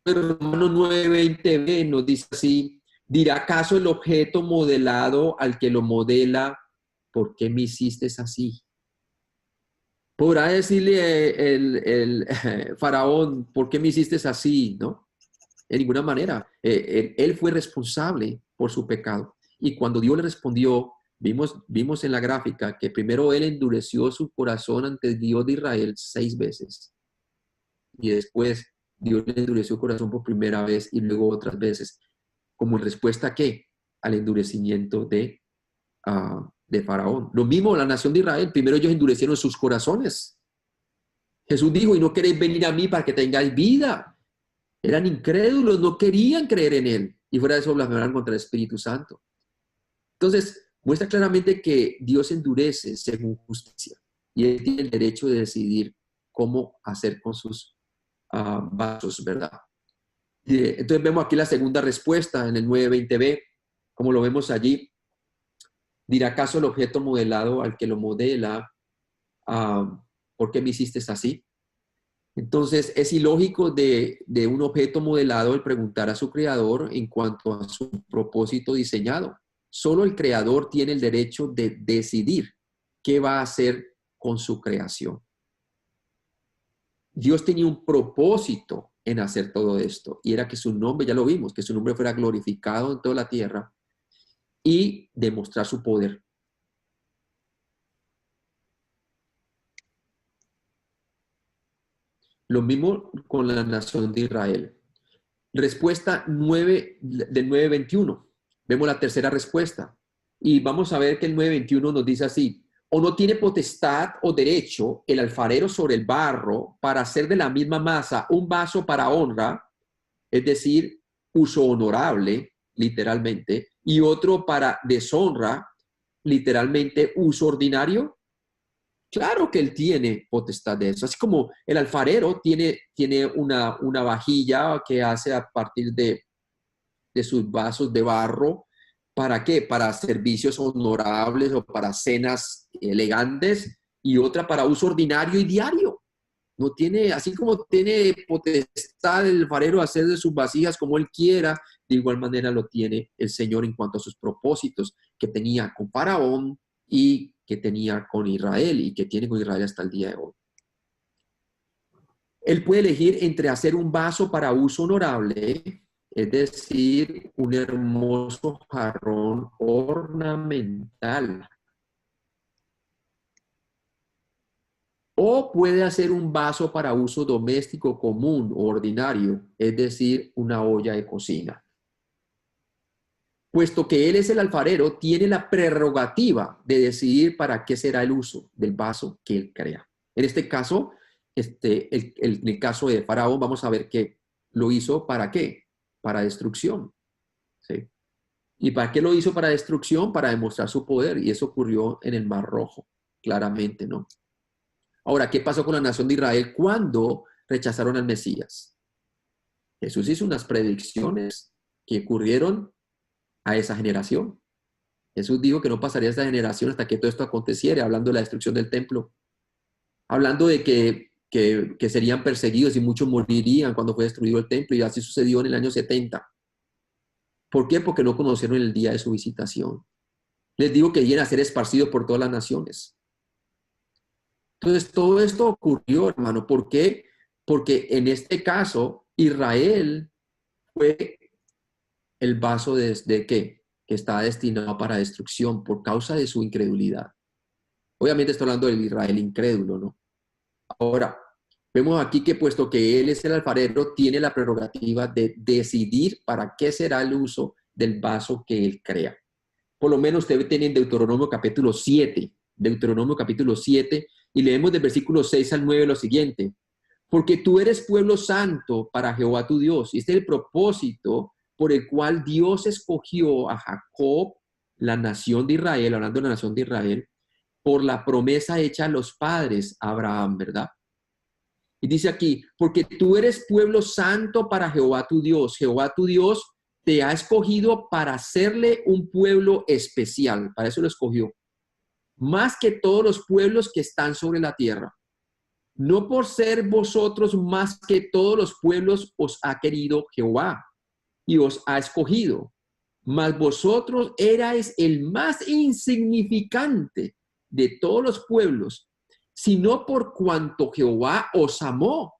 Pero Romanos 9:20b nos dice así: ¿dirá acaso el objeto modelado al que lo modela, por qué me hiciste así? ¿Podrá decirle el faraón, por qué me hiciste así? ¿No? De ninguna manera. Él fue responsable por su pecado. Y cuando Dios le respondió, vimos en la gráfica que primero él endureció su corazón ante el Dios de Israel 6 veces. Y después Dios le endureció el corazón por primera vez y luego otras veces. ¿Como en respuesta a qué? Al endurecimiento de Faraón. Lo mismo la nación de Israel. Primero ellos endurecieron sus corazones. Jesús dijo: y no queréis venir a mí para que tengáis vida. Eran incrédulos, no querían creer en él. Y fuera de eso blasfemaron contra el Espíritu Santo. Entonces, muestra claramente que Dios endurece según justicia. Y él tiene el derecho de decidir cómo hacer con sus vasos, ¿verdad? Entonces vemos aquí la segunda respuesta en el 9:20b, como lo vemos allí. ¿Dirá acaso el objeto modelado al que lo modela, por qué me hiciste así? Entonces, es ilógico de un objeto modelado el preguntar a su creador en cuanto a su propósito diseñado. Solo el creador tiene el derecho de decidir qué va a hacer con su creación. Dios tenía un propósito en hacer todo esto, y era que su nombre, ya lo vimos, que su nombre fuera glorificado en toda la tierra y demostrar su poder. Lo mismo con la nación de Israel. Respuesta 9, del 9:21. Vemos la tercera respuesta. Y vamos a ver que el 9:21 nos dice así: o no tiene potestad o derecho el alfarero sobre el barro para hacer de la misma masa un vaso para honra, es decir, uso honorable, literalmente, y otro para deshonra, literalmente, uso ordinario. Claro que él tiene potestad de eso. Así como el alfarero tiene una vajilla que hace a partir de sus vasos de barro, ¿Para qué? Para servicios honorables o para cenas elegantes, y otra para uso ordinario y diario. No tiene, así como tiene potestad el alfarero a hacer de sus vasijas como él quiera, de igual manera lo tiene el Señor en cuanto a sus propósitos que tenía con Faraón y que tenía con Israel y que tiene con Israel hasta el día de hoy. Él puede elegir entre hacer un vaso para uso honorable, es decir, un hermoso jarrón ornamental, o puede hacer un vaso para uso doméstico común o ordinario, es decir, una olla de cocina. Puesto que él es el alfarero, tiene la prerrogativa de decidir para qué será el uso del vaso que él crea. En este caso, en el caso de Faraón, vamos a ver que lo hizo ¿para qué? Para destrucción. ¿Sí? ¿Y para qué lo hizo para destrucción? Para demostrar su poder. Y eso ocurrió en el Mar Rojo, claramente, ¿no? Ahora, ¿qué pasó con la nación de Israel cuando rechazaron al Mesías? Jesús hizo unas predicciones que ocurrieron a esa generación. Jesús dijo que no pasaría esta generación hasta que todo esto aconteciera, hablando de la destrucción del templo, hablando de que serían perseguidos y muchos morirían cuando fue destruido el templo, y así sucedió en el año 70. ¿Por qué? Porque no conocieron el día de su visitación. Les digo que iban a ser esparcidos por todas las naciones. Entonces, todo esto ocurrió, hermano. ¿Por qué? Porque en este caso, Israel fue el vaso de ¿qué? Que estaba destinado para destrucción por causa de su incredulidad. Obviamente estoy hablando del Israel incrédulo, ¿no? Ahora, vemos aquí que puesto que él es el alfarero, tiene la prerrogativa de decidir para qué será el uso del vaso que él crea. Por lo menos usted tiene en Deuteronomio capítulo 7, y leemos del versículo 6 al 9 lo siguiente: porque tú eres pueblo santo para Jehová tu Dios. Y este es el propósito por el cual Dios escogió a Jacob, la nación de Israel, hablando de la nación de Israel, por la promesa hecha a los padres, a Abraham, ¿verdad? Y dice aquí, porque tú eres pueblo santo para Jehová tu Dios. Jehová tu Dios te ha escogido para hacerle un pueblo especial. Para eso lo escogió. Más que todos los pueblos que están sobre la tierra. No por ser vosotros más que todos los pueblos os ha querido Jehová y os ha escogido. Mas vosotros erais el más insignificante de todos los pueblos, sino por cuanto Jehová os amó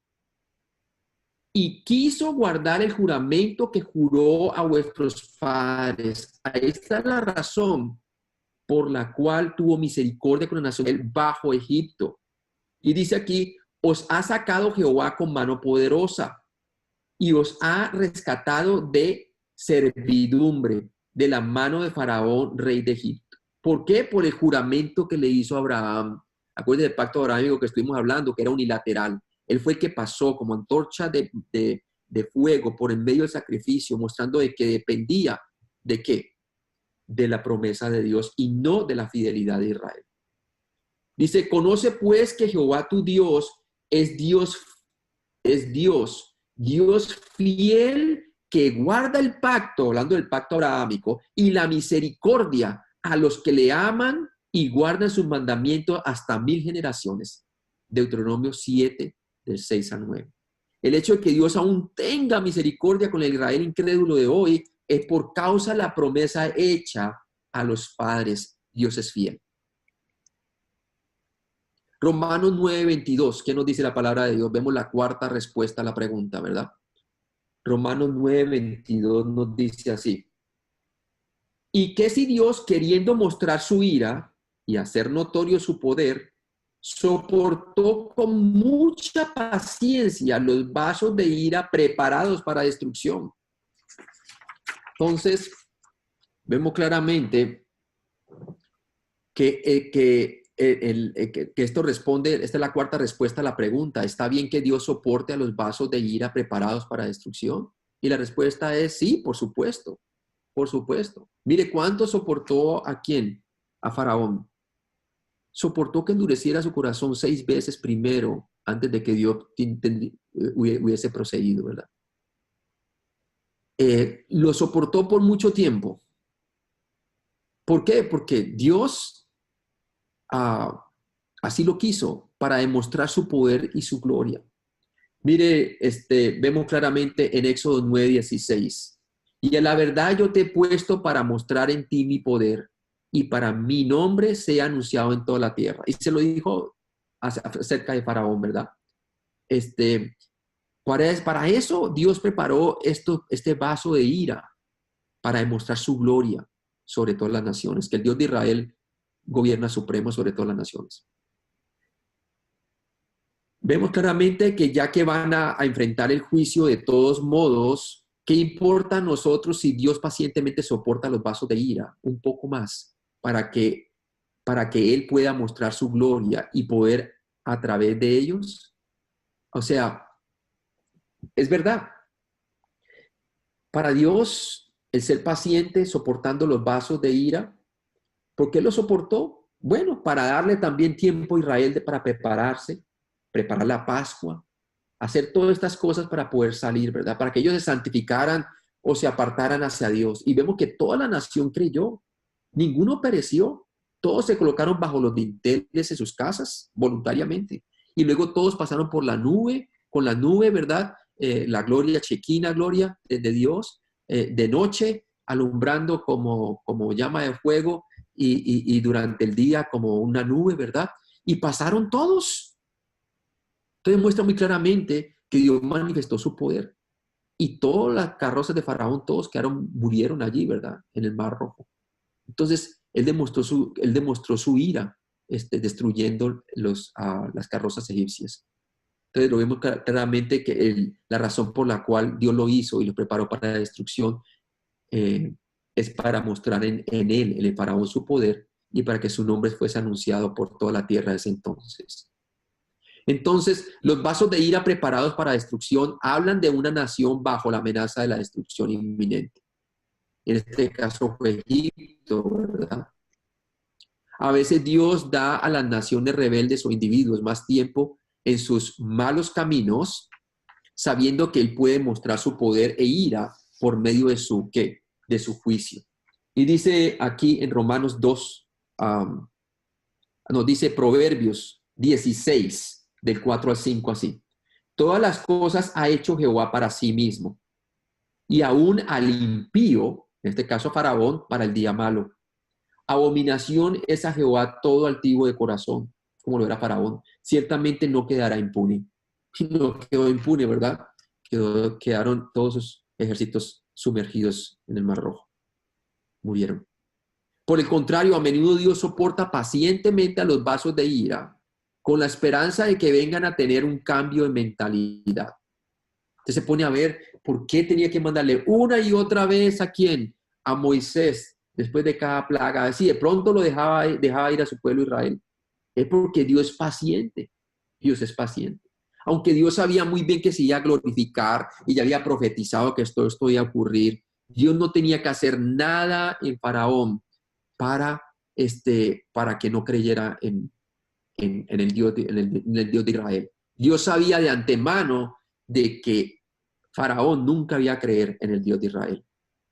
y quiso guardar el juramento que juró a vuestros padres. Ahí está la razón por la cual tuvo misericordia con la nación bajo Egipto. Y dice aquí, os ha sacado Jehová con mano poderosa y os ha rescatado de servidumbre, de la mano de Faraón, rey de Egipto. ¿Por qué? Por el juramento que le hizo a Abraham. Acuérdense del pacto abrahámico que estuvimos hablando, que era unilateral. Él fue el que pasó como antorcha de fuego por en medio del sacrificio, mostrando de que dependía de qué, de la promesa de Dios y no de la fidelidad de Israel. Dice, conoce pues que Jehová tu Dios es Dios fiel, que guarda el pacto, hablando del pacto abrahámico, y la misericordia a los que le aman y guardan sus mandamientos hasta 1000 generaciones. Deuteronomio 7, del 6 al 9. El hecho de que Dios aún tenga misericordia con el Israel incrédulo de hoy es por causa de la promesa hecha a los padres. Dios es fiel. Romanos 9:22, ¿qué nos dice la palabra de Dios? Vemos la cuarta respuesta a la pregunta, ¿verdad? Romanos 9:22 nos dice así: y que si Dios, queriendo mostrar su ira y hacer notorio su poder, soportó con mucha paciencia los vasos de ira preparados para destrucción. Entonces, vemos claramente que esto responde, esta es la cuarta respuesta a la pregunta: ¿está bien que Dios soporte a los vasos de ira preparados para destrucción? Y la respuesta es sí, por supuesto, por supuesto. Mire, ¿cuánto soportó a quién? A Faraón. Soportó que endureciera su corazón 6 veces primero antes de que Dios hubiese procedido, ¿verdad? Lo soportó por mucho tiempo. ¿Por qué? Porque Dios así lo quiso, para demostrar su poder y su gloria. Mire, vemos claramente en Éxodo 9:16. Y a la verdad yo te he puesto para mostrar en ti mi poder y para mi nombre sea anunciado en toda la tierra. Y se lo dijo acerca de Faraón, ¿verdad? Este, para eso Dios preparó este vaso de ira para demostrar su gloria sobre todas las naciones, que el Dios de Israel gobierna supremo sobre todas las naciones. Vemos claramente que ya que van a enfrentar el juicio de todos modos, ¿qué importa a nosotros si Dios pacientemente soporta los vasos de ira un poco más para que Él pueda mostrar su gloria y poder a través de ellos? O sea, es verdad, para Dios el ser paciente soportando los vasos de ira, ¿por qué lo soportó? Bueno, para darle también tiempo a Israel para prepararse, preparar la Pascua, hacer todas estas cosas para poder salir, ¿verdad? Para que ellos se santificaran o se apartaran hacia Dios. Y vemos que toda la nación creyó, ninguno pereció, todos se colocaron bajo los dinteles en sus casas voluntariamente. Y luego todos pasaron por la nube, con la nube, ¿verdad? La gloria, chequina gloria de Dios, de noche, alumbrando como llama de fuego y durante el día como una nube, ¿verdad? Y pasaron todos. Entonces muestra muy claramente que Dios manifestó su poder y todas las carrozas de Faraón, todos murieron allí, ¿verdad? En el Mar Rojo. Entonces, él demostró su ira, destruyendo las carrozas egipcias. Entonces, lo vemos claramente que la razón por la cual Dios lo hizo y lo preparó para la destrucción eh, es para mostrar en él, en el Faraón, su poder y para que su nombre fuese anunciado por toda la tierra desde entonces. Entonces, los vasos de ira preparados para destrucción hablan de una nación bajo la amenaza de la destrucción inminente. En este caso fue Egipto, ¿verdad? A veces Dios da a las naciones rebeldes o individuos más tiempo en sus malos caminos, sabiendo que Él puede mostrar su poder e ira por medio de ¿qué? De su juicio. Y dice aquí en Romanos 2, nos dice Proverbios 16, del 4 al 5 así. Todas las cosas ha hecho Jehová para sí mismo, y aún al impío, en este caso Faraón, para el día malo. Abominación es a Jehová todo altivo de corazón, como lo era Faraón. Ciertamente no quedará impune. No quedó impune, ¿verdad? Quedaron todos sus ejércitos sumergidos en el Mar Rojo. Murieron. Por el contrario, a menudo Dios soporta pacientemente a los vasos de ira con la esperanza de que vengan a tener un cambio de mentalidad. Usted se pone a ver por qué tenía que mandarle una y otra vez ¿a quién? A Moisés, después de cada plaga. Así de pronto lo dejaba ir a su pueblo Israel. Es porque Dios es paciente. Dios es paciente. Aunque Dios sabía muy bien que se iba a glorificar y ya había profetizado que esto iba a ocurrir, Dios no tenía que hacer nada en Faraón para que no creyera en el Dios en el Dios de Israel. Dios sabía de antemano de que Faraón nunca había creer en el Dios de Israel.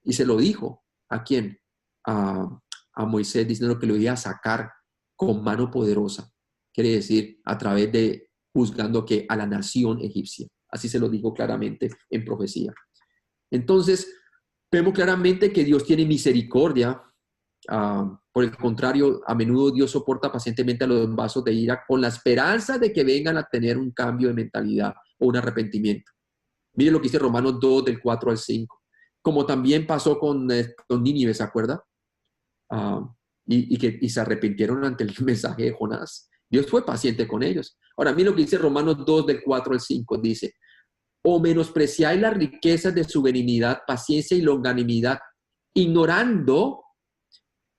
Y se lo dijo, ¿a quién? A Moisés, diciendo que lo iba a sacar con mano poderosa. Quiere decir, a través de juzgando que a la nación egipcia. Así se lo dijo claramente en profecía. Entonces, vemos claramente que Dios tiene misericordia. Por el contrario, a menudo Dios soporta pacientemente a los vasos de ira con la esperanza de que vengan a tener un cambio de mentalidad o un arrepentimiento. Mire lo que dice Romanos 2, del 4 al 5. Como también pasó con Nínive, ¿se acuerda? Y se arrepintieron ante el mensaje de Jonás. Dios fue paciente con ellos. Ahora, mire lo que dice Romanos 2, del 4 al 5. Dice, o menospreciáis las riquezas de su benignidad, paciencia y longanimidad, ignorando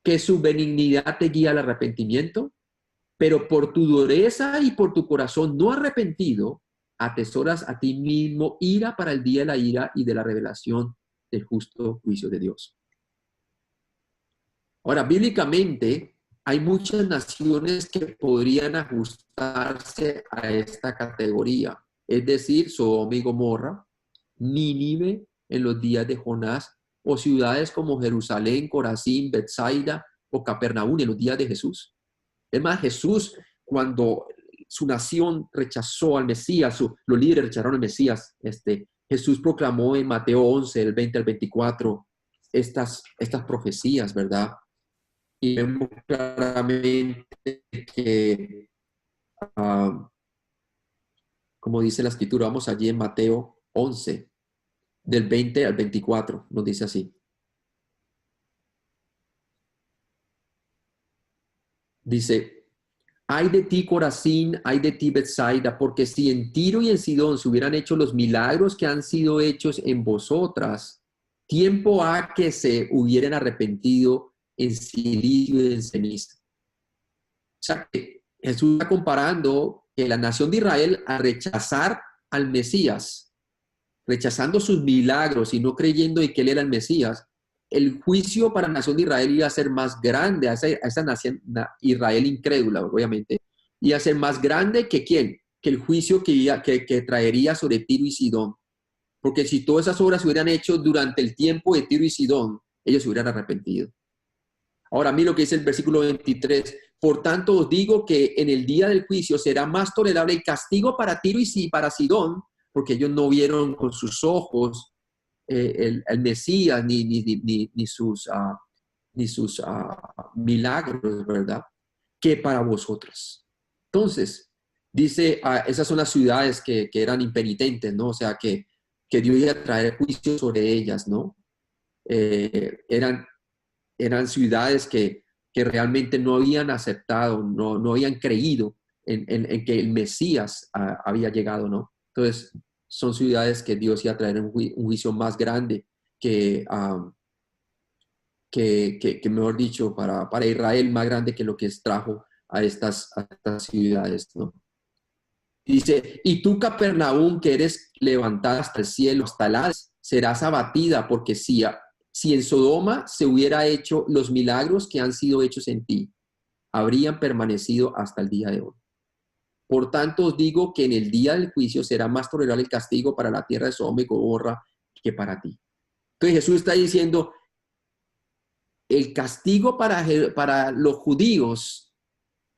que su benignidad te guía al arrepentimiento, pero por tu dureza y por tu corazón no arrepentido, atesoras a ti mismo ira para el día de la ira y de la revelación del justo juicio de Dios. Ahora, bíblicamente, hay muchas naciones que podrían ajustarse a esta categoría, es decir, Sodoma y Gomorra, Nínive en los días de Jonás, o ciudades como Jerusalén, Corazín, Betsaida, o Capernaum en los días de Jesús. Es más, Jesús, cuando su nación rechazó al Mesías, los líderes rechazaron al Mesías, Jesús proclamó en Mateo 11, del 20 al 24, estas profecías, ¿verdad? Y vemos claramente que, como dice la Escritura, vamos allí en Mateo 11, del 20 al 24, nos dice así. Dice: ay de ti, Corazín, ay de ti, Betsaida, porque si en Tiro y en Sidón se hubieran hecho los milagros que han sido hechos en vosotras, tiempo ha que se hubieran arrepentido en silicio y en ceniza. O sea, que Jesús está comparando que la nación de Israel, al rechazar al Mesías, rechazando sus milagros y no creyendo en que él era el Mesías, el juicio para la nación de Israel iba a ser más grande, a esa nación, Israel incrédula, obviamente, iba a ser más grande que ¿quién? Que el juicio que traería sobre Tiro y Sidón. Porque si todas esas obras se hubieran hecho durante el tiempo de Tiro y Sidón, ellos se hubieran arrepentido. Ahora, mira lo que dice el versículo 23. Por tanto, os digo que en el día del juicio será más tolerable el castigo para Tiro y para Sidón, porque ellos no vieron con sus ojos el Mesías ni sus milagros, ¿verdad? Que para vosotras. Entonces, dice, esas son las ciudades que eran impenitentes, ¿no? O sea, que Dios iba a traer juicio sobre ellas, ¿no? Eran ciudades que realmente no habían aceptado, no habían creído en que el Mesías había llegado, ¿no? Entonces, son ciudades que Dios iba a traer un juicio más grande que mejor dicho, para Israel, más grande que lo que trajo a estas ciudades, ¿no? Dice: y tú, Capernaum, que eres levantada hasta el cielo, hasta el Hades, serás abatida, porque si en Sodoma se hubiera hecho los milagros que han sido hechos en ti, habrían permanecido hasta el día de hoy. Por tanto, os digo que en el día del juicio será más tolerable el castigo para la tierra de Sodoma y Gomorra que para ti. Entonces Jesús está diciendo, el castigo para los judíos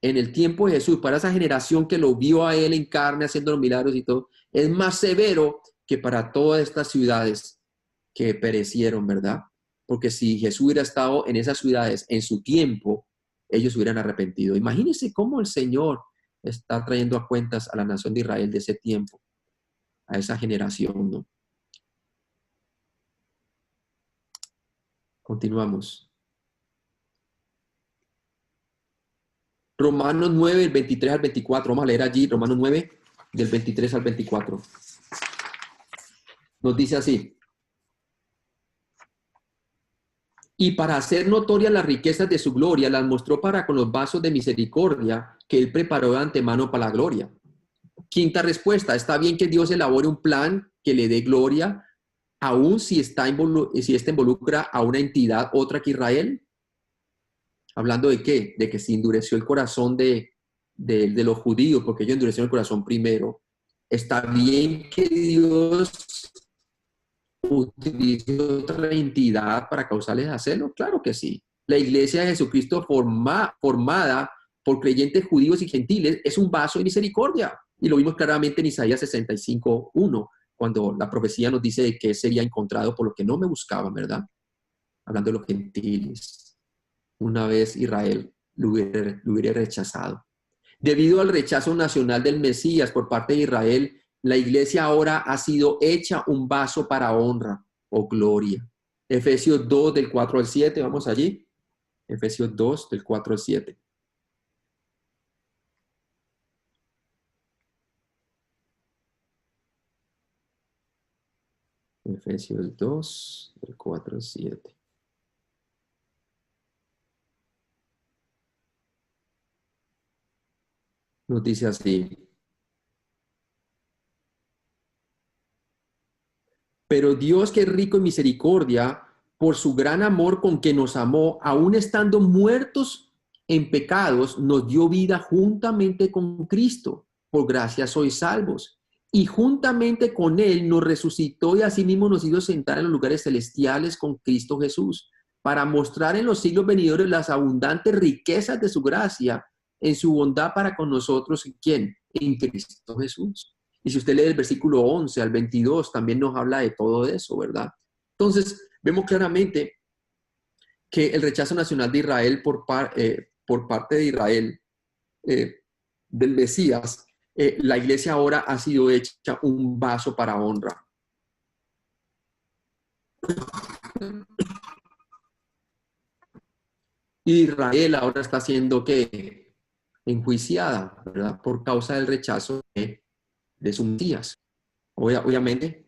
en el tiempo de Jesús, para esa generación que lo vio a él en carne haciendo los milagros y todo, es más severo que para todas estas ciudades que perecieron, ¿verdad? Porque si Jesús hubiera estado en esas ciudades en su tiempo, ellos hubieran arrepentido. Imagínense cómo el Señor está trayendo a cuentas a la nación de Israel de ese tiempo, a esa generación, ¿no? Continuamos. Romanos 9, del 23 al 24. Vamos a leer allí Romanos 9, del 23 al 24. Nos dice así: y para hacer notorias las riquezas de su gloria, las mostró para con los vasos de misericordia que él preparó de antemano para la gloria. Quinta respuesta: está bien que Dios elabore un plan que le dé gloria, aun si esta involucra a una entidad otra que Israel. ¿Hablando de qué? De que se endureció el corazón de los judíos, porque ellos endurecieron el corazón primero. ¿Está bien que Dios utilice otra entidad para causarles hacerlo? Claro que sí. La iglesia de Jesucristo formada por creyentes judíos y gentiles es un vaso de misericordia. Y lo vimos claramente en Isaías 65:1, cuando la profecía nos dice que sería encontrado por lo que no me buscaban, ¿verdad? Hablando de los gentiles. Una vez Israel lo hubiera rechazado. Debido al rechazo nacional del Mesías por parte de Israel, la iglesia ahora ha sido hecha un vaso para honra o gloria. Efesios 2, del 4 al 7, vamos allí. Efesios 2, del 4 al 7. Efesios 2, del 4 al 7. Nos dice así: pero Dios, que es rico en misericordia, por su gran amor con que nos amó, aun estando muertos en pecados, nos dio vida juntamente con Cristo. Por gracia sois salvos. Y juntamente con Él nos resucitó y asimismo nos hizo sentar en los lugares celestiales con Cristo Jesús, para mostrar en los siglos venideros las abundantes riquezas de su gracia en su bondad para con nosotros. ¿En quién? En Cristo Jesús. Y si usted lee el versículo 11 al 22, también nos habla de todo eso, ¿verdad? Entonces, vemos claramente que el rechazo nacional de Israel por parte de Israel, del Mesías, la iglesia ahora ha sido hecha un vaso para honra. Y Israel ahora está siendo que enjuiciada, ¿verdad? Por causa del rechazo de sus Mesías. Obviamente,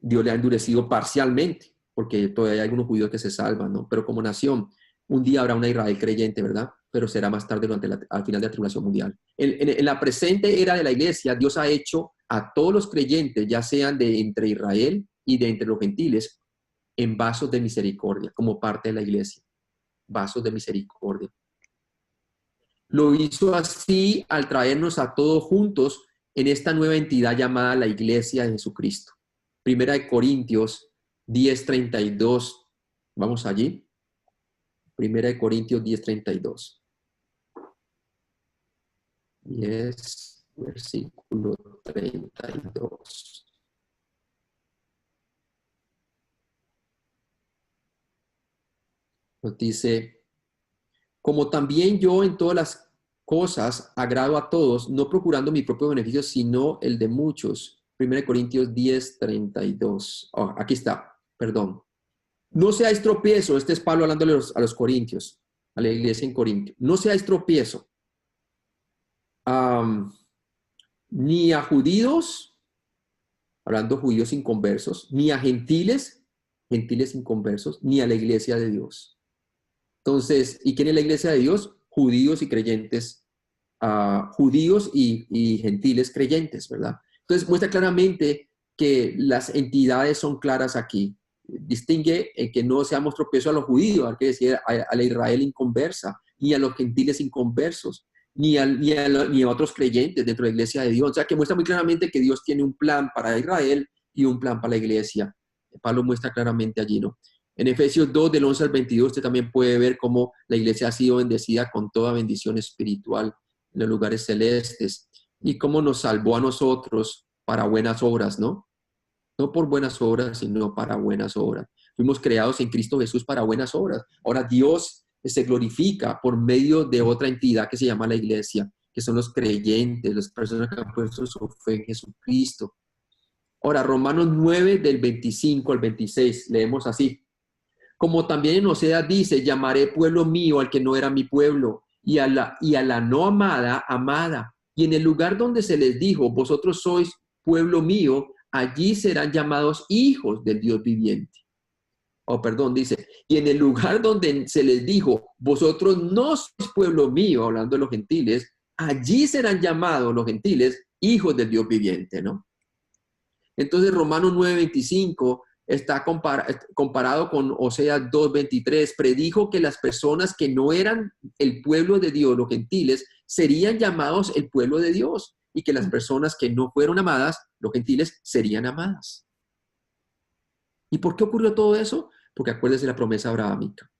Dios le ha endurecido parcialmente, porque todavía hay algunos judíos que se salvan, ¿no? Pero como nación, un día habrá una Israel creyente, ¿verdad? Pero será más tarde al final de la tribulación mundial. En la presente era de la iglesia, Dios ha hecho a todos los creyentes, ya sean de entre Israel y de entre los gentiles, en vasos de misericordia, como parte de la iglesia. Vasos de misericordia. Lo hizo así al traernos a todos juntos en esta nueva entidad llamada la Iglesia de Jesucristo. Primera de Corintios 10:32. Vamos allí. Primera de Corintios 10:32. 10, versículo 32. Nos dice: como también yo en todas las cosas agrado a todos, no procurando mi propio beneficio, sino el de muchos. 1 Corintios 10:32. Oh, aquí está, perdón. No seáis tropiezo, este es Pablo hablándole a los corintios, a la iglesia en Corintio. No seáis tropiezo, ni a judíos, hablando judíos inconversos, ni a gentiles, gentiles inconversos, ni a la iglesia de Dios. Entonces, ¿y quién es la iglesia de Dios? Judíos y creyentes, judíos y gentiles creyentes, ¿verdad? Entonces, muestra claramente que las entidades son claras aquí. Distingue que no seamos tropiezo a los judíos, hay que decir a la Israel inconversa, ni a los gentiles inconversos, ni a otros creyentes dentro de la iglesia de Dios. O sea, que muestra muy claramente que Dios tiene un plan para Israel y un plan para la iglesia. Pablo muestra claramente allí, ¿no? En Efesios 2, del 11 al 22, usted también puede ver cómo la iglesia ha sido bendecida con toda bendición espiritual en los lugares celestes y cómo nos salvó a nosotros para buenas obras, ¿no? No por buenas obras, sino para buenas obras. Fuimos creados en Cristo Jesús para buenas obras. Ahora Dios se glorifica por medio de otra entidad que se llama la iglesia, que son los creyentes, las personas que han puesto su fe en Jesucristo. Ahora, Romanos 9, del 25 al 26, leemos así. Como también en Oseas dice, llamaré pueblo mío al que no era mi pueblo, y a la no amada, amada. Y en el lugar donde se les dijo, vosotros sois pueblo mío, allí serán llamados hijos del Dios viviente. Oh, perdón, dice, y en el lugar donde se les dijo, vosotros no sois pueblo mío, hablando de los gentiles, allí serán llamados los gentiles hijos del Dios viviente, ¿no? Entonces, Romanos 9:25 está comparado con Oseas 2:23, predijo que las personas que no eran el pueblo de Dios, los gentiles, serían llamados el pueblo de Dios, y que las personas que no fueron amadas, los gentiles, serían amadas. ¿Y por qué ocurrió todo eso? Porque acuérdese la promesa abrahámica.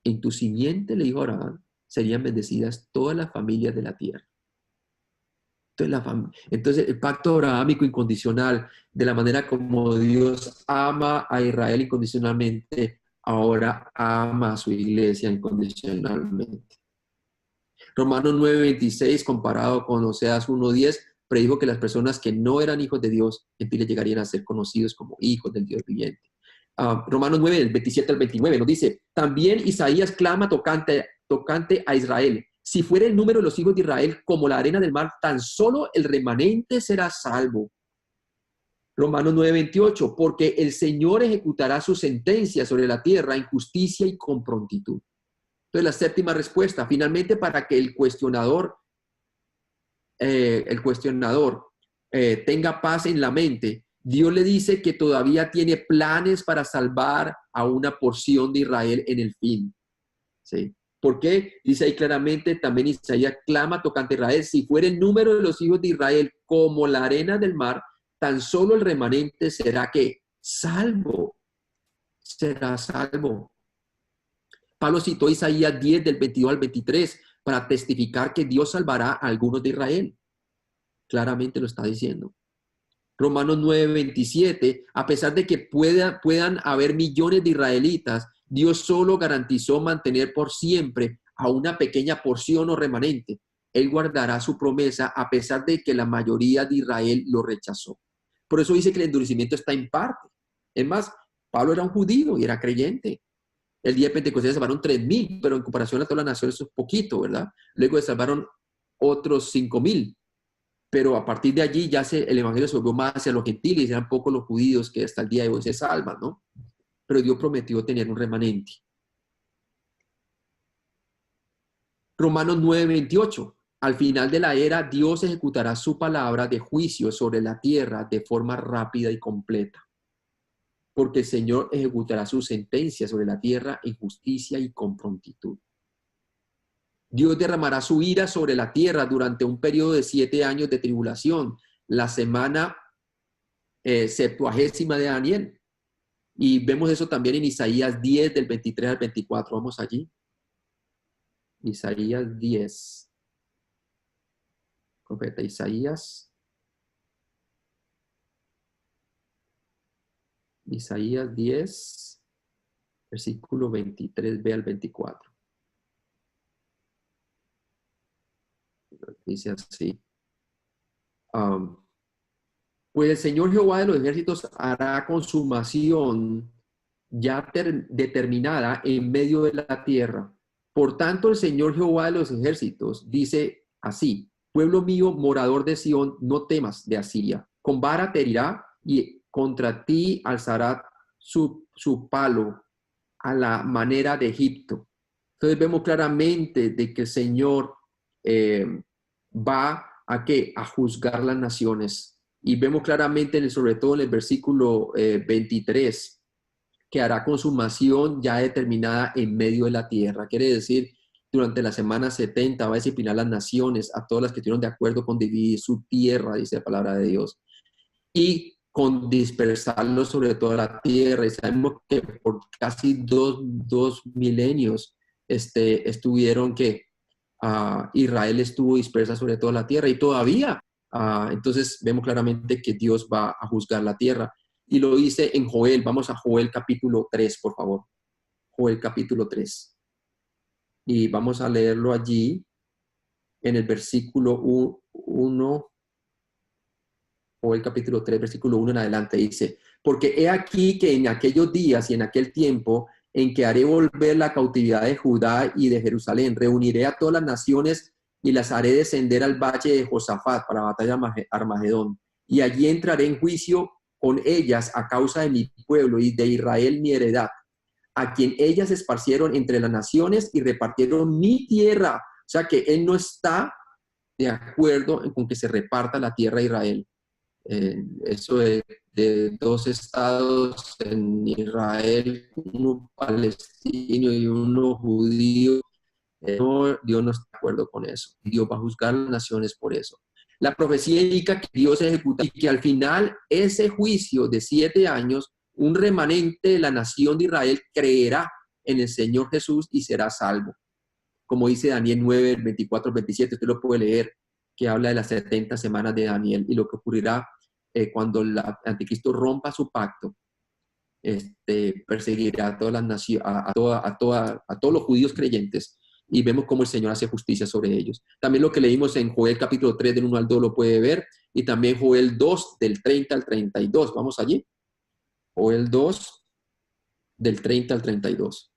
En tu simiente, le dijo Abraham, serían bendecidas todas las familias de la tierra. Entonces, el pacto abrahámico incondicional, de la manera como Dios ama a Israel incondicionalmente, ahora ama a su iglesia incondicionalmente. Romanos 9:26, comparado con Oseas 1:10, predijo que las personas que no eran hijos de Dios, gentiles, llegarían a ser conocidos como hijos del Dios viviente. Romanos 9, del 27 al 29, nos dice, también Isaías clama tocante a Israel. Si fuera el número de los hijos de Israel como la arena del mar, tan solo el remanente será salvo. Romanos 9:28, porque el Señor ejecutará su sentencia sobre la tierra en justicia y con prontitud. Entonces, la séptima respuesta, finalmente, para que el cuestionador tenga paz en la mente, Dios le dice que todavía tiene planes para salvar a una porción de Israel en el fin. ¿Sí? ¿Por qué? Dice ahí claramente, también Isaías clama tocante a Israel, si fuera el número de los hijos de Israel como la arena del mar, tan solo el remanente será que salvo, será salvo. Pablo citó Isaías 10 del 22 al 23 para testificar que Dios salvará a algunos de Israel. Claramente lo está diciendo. Romanos 9:27, a pesar de que puedan haber millones de israelitas, Dios solo garantizó mantener por siempre a una pequeña porción o remanente. Él guardará su promesa a pesar de que la mayoría de Israel lo rechazó. Por eso dice que el endurecimiento está en parte. Es más, Pablo era un judío y era creyente. El día de Pentecostés salvaron 3,000, pero en comparación a todas las naciones es poquito, ¿verdad? Luego salvaron otros 5,000. Pero a partir de allí ya el evangelio se volvió más hacia los gentiles, y eran pocos los judíos que hasta el día de hoy se salvan, ¿no? Pero Dios prometió tener un remanente. Romanos 9:28. Al final de la era, Dios ejecutará su palabra de juicio sobre la tierra de forma rápida y completa. Porque el Señor ejecutará su sentencia sobre la tierra en justicia y con prontitud. Dios derramará su ira sobre la tierra durante un periodo de 7 años de tribulación, la semana 70ª de Daniel. Y vemos eso también en Isaías 10, del 23 al 24. Vamos allí. Isaías 10. Profeta Isaías. Isaías 10, versículo 23b al 24. Dice así. Pues el Señor Jehová de los ejércitos hará consumación ya determinada en medio de la tierra. Por tanto, el Señor Jehová de los ejércitos dice así: pueblo mío, morador de Sión, no temas de Asiria. Con vara te herirá y contra ti alzará su palo a la manera de Egipto. Entonces vemos claramente de que el Señor va a ¿qué? A juzgar las naciones. Y vemos claramente, sobre todo en el versículo 23, que hará consumación ya determinada en medio de la tierra. Quiere decir, durante la semana 70 va a disciplinar las naciones, a todas las que estuvieron de acuerdo con dividir su tierra, dice la palabra de Dios, y con dispersarlos sobre toda la tierra. Y sabemos que por casi dos milenios estuvieron que Israel estuvo dispersa sobre toda la tierra, y todavía. Entonces vemos claramente que Dios va a juzgar la tierra. Y lo dice en Joel. Vamos a Joel capítulo 3, por favor. Joel capítulo 3. Y vamos a leerlo allí en el versículo 1. Joel capítulo 3, versículo 1 en adelante. Dice: porque he aquí que en aquellos días y en aquel tiempo en que haré volver la cautividad de Judá y de Jerusalén, reuniré a todas las naciones y las haré descender al valle de Josafat para batalla Armagedón. Y allí entraré en juicio con ellas a causa de mi pueblo y de Israel mi heredad, a quien ellas esparcieron entre las naciones y repartieron mi tierra. O sea que él no está de acuerdo con que se reparta la tierra de Israel. Eso de 2 estados en Israel, uno palestino y uno judío, Dios no está de acuerdo con eso. Dios va a juzgar a las naciones por eso. La profecía indica que Dios ejecuta y que al final ese juicio de 7 años, un remanente de la nación de Israel creerá en el Señor Jesús y será salvo. Como dice Daniel 9, 24, 27, usted lo puede leer, que habla de las 70 semanas de Daniel y lo que ocurrirá cuando el anticristo rompa su pacto. Perseguirá a todas las naciones, a todos los judíos creyentes, y vemos cómo el Señor hace justicia sobre ellos. También lo que leímos en Joel capítulo 3 del 1 al 2 lo puede ver, y también Joel 2 del 30 al 32. Vamos allí. Joel 2 del 30 al 32.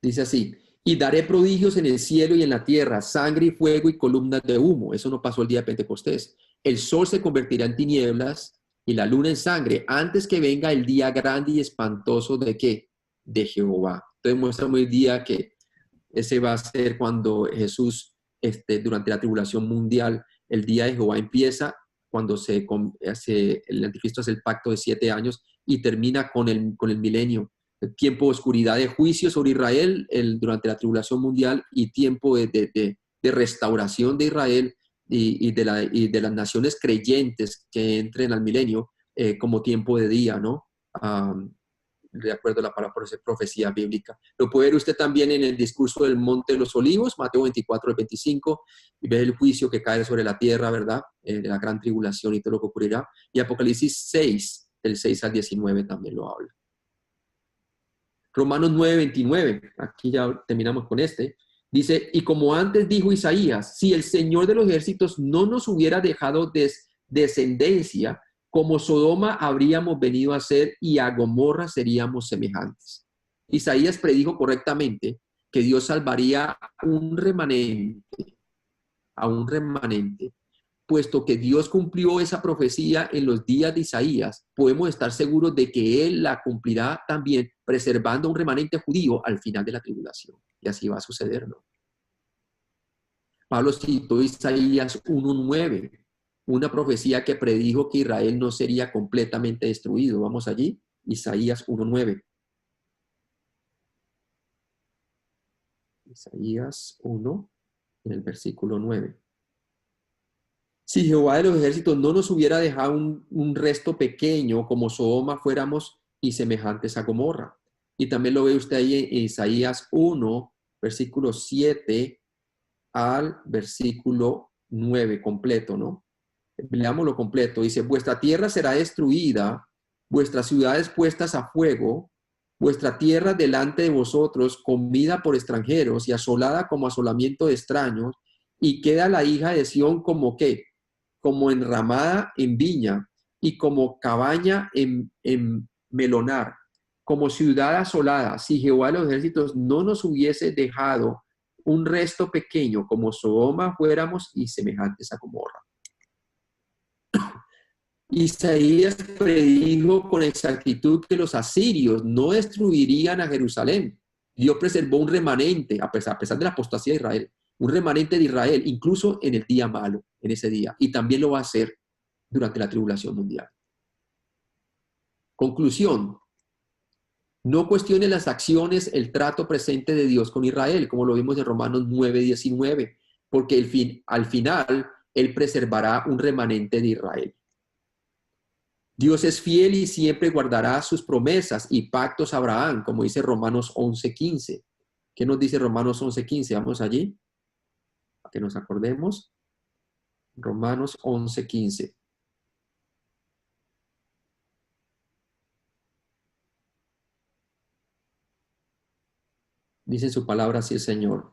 Dice así: y daré prodigios en el cielo y en la tierra, sangre y fuego y columnas de humo. Eso no pasó el día de Pentecostés. El sol se convertirá en tinieblas y la luna en sangre, antes que venga el día grande y espantoso ¿de qué? De Jehová. Entonces muestra muy día que ese va a ser cuando Jesús, durante la tribulación mundial, el día de Jehová empieza cuando el anticristo hace el pacto de 7 años y termina con el milenio. El tiempo de oscuridad de juicio sobre Israel durante la tribulación mundial, y tiempo de restauración de Israel y de las naciones creyentes que entren al milenio como tiempo de día, ¿no? De acuerdo a la profecía bíblica. Lo puede ver usted también en el discurso del Monte de los Olivos, Mateo 24 al 25, y ve el juicio que cae sobre la tierra, ¿verdad? De la gran tribulación y todo lo que ocurrirá. Y Apocalipsis 6, del 6 al 19 también lo habla. Romanos 9, 29, aquí ya terminamos con este. Dice, y como antes dijo Isaías, si el Señor de los ejércitos no nos hubiera dejado descendencia, como Sodoma habríamos venido a ser y a Gomorra seríamos semejantes. Isaías predijo correctamente que Dios salvaría a un remanente, puesto que Dios cumplió esa profecía en los días de Isaías, podemos estar seguros de que Él la cumplirá también, preservando un remanente judío al final de la tribulación. Y así va a suceder, ¿no? Pablo citó Isaías 1:9, una profecía que predijo que Israel no sería completamente destruido. Vamos allí, Isaías 1:9. Isaías 1, en el versículo 9. Si Jehová de los ejércitos no nos hubiera dejado un resto pequeño como Sodoma, fuéramos y semejantes a Gomorra. Y también lo ve usted ahí en Isaías 1, versículo 7 al versículo 9 completo, ¿no? Leámoslo completo. Dice, vuestra tierra será destruida, vuestras ciudades puestas a fuego, vuestra tierra delante de vosotros, comida por extranjeros y asolada como asolamiento de extraños, y queda la hija de Sión como ¿qué? Como enramada en viña y como cabaña en melonar, como ciudad asolada. Si Jehová de los ejércitos no nos hubiese dejado un resto pequeño como Sodoma, fuéramos y semejantes a Gomorra. Isaías predijo con exactitud que los asirios no destruirían a Jerusalén. Dios preservó un remanente, a pesar de la apostasía de Israel, un remanente de Israel, incluso en el día malo, en ese día. Y también lo va a hacer durante la tribulación mundial. Conclusión. No cuestione las acciones, el trato presente de Dios con Israel, como lo vimos en Romanos 9:19, porque al final Él preservará un remanente de Israel. Dios es fiel y siempre guardará sus promesas y pactos a Abraham, como dice Romanos 11:15. ¿Qué nos dice Romanos 11:15? Vamos allí, para que nos acordemos. Romanos 11:15. Dice su palabra así el Señor.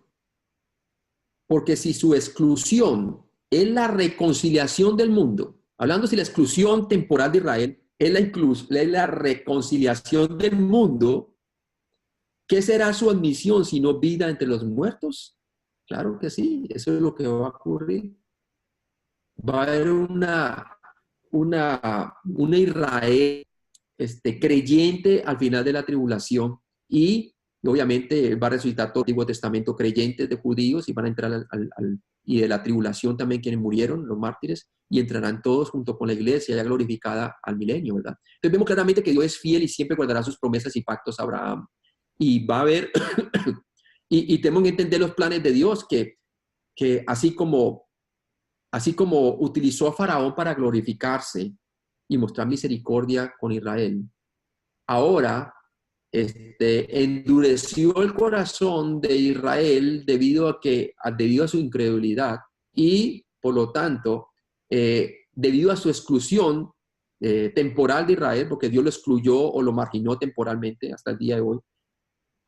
Porque si su exclusión es la reconciliación del mundo, hablando si la exclusión temporal de Israel es la reconciliación del mundo, ¿qué será su admisión si no vida entre los muertos? Claro que sí, eso es lo que va a ocurrir. Va a haber una Israel creyente al final de la tribulación y obviamente va a resucitar todo el Antiguo Testamento creyentes de judíos y van a entrar y de la tribulación también quienes murieron, los mártires, y entrarán todos junto con la iglesia ya glorificada al milenio, ¿verdad? Entonces vemos claramente que Dios es fiel y siempre guardará sus promesas y pactos a Abraham. Y va a haber, y tenemos que entender los planes de Dios, que así como utilizó a Faraón para glorificarse y mostrar misericordia con Israel, ahora endureció el corazón de Israel debido a su incredulidad y, por lo tanto, debido a su exclusión temporal de Israel, porque Dios lo excluyó o lo marginó temporalmente hasta el día de hoy.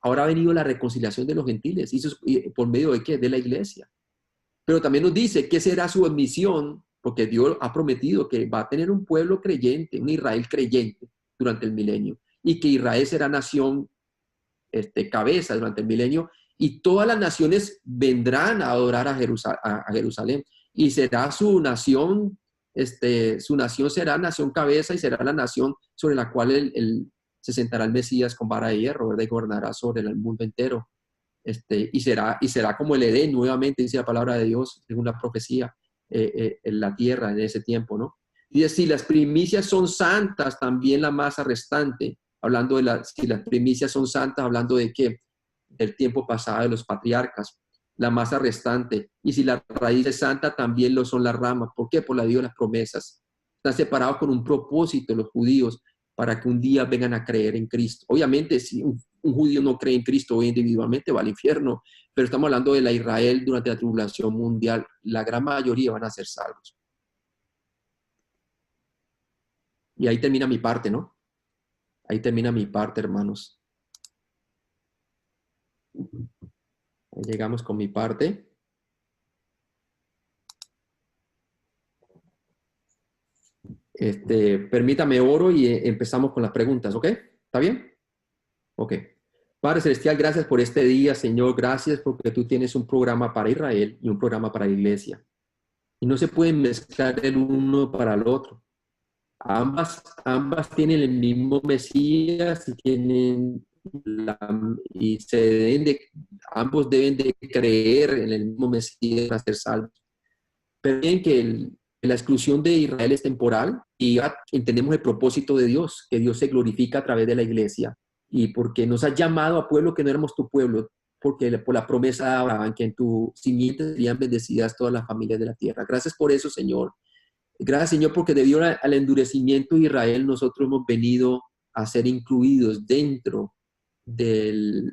Ahora ha venido la reconciliación de los gentiles, y por medio de ¿qué? De la iglesia. Pero también nos dice qué será su admisión, porque Dios ha prometido que va a tener un pueblo creyente, un Israel creyente durante el milenio, y que Israel será nación cabeza durante el milenio, y todas las naciones vendrán a adorar a Jerusalén, y será su nación será nación cabeza y será la nación sobre la cual se sentará el Mesías con vara de hierro, ¿verdad? Y gobernará sobre el mundo entero. Y será como el Edén nuevamente, dice la palabra de Dios, según la profecía, en la tierra en ese tiempo, ¿no? Y si las primicias son santas, también la masa restante, si las primicias son santas, hablando de qué, del tiempo pasado de los patriarcas. la masa restante. Y si la raíz es santa, también lo son las ramas. ¿Por qué? Por la Dios de las promesas. Están separados con un propósito los judíos para que un día vengan a creer en Cristo. Obviamente, si un judío no cree en Cristo hoy individualmente, va al infierno, pero estamos hablando de la Israel durante la tribulación mundial. La gran mayoría van a ser salvos. Y ahí termina mi parte, ¿no? Ahí termina mi parte, hermanos. Ahí llegamos con mi parte. Permítame oro y empezamos con las preguntas, ¿ok? ¿Está bien? Ok. Padre Celestial, gracias por este día, Señor. Gracias porque tú tienes un programa para Israel y un programa para la iglesia. Y no se pueden mezclar el uno para el otro. Ambas tienen el mismo Mesías y tienen y ambos deben de creer en el mismo Mesías para ser salvos. Pero bien que la exclusión de Israel es temporal y ya entendemos el propósito de Dios, que Dios se glorifica a través de la iglesia y porque nos ha llamado a pueblo que no éramos tu pueblo, porque por la promesa de Abraham que en tu simiente serían bendecidas todas las familias de la tierra. Gracias por eso, Señor. Gracias, Señor, porque debido al endurecimiento de Israel, nosotros hemos venido a ser incluidos dentro de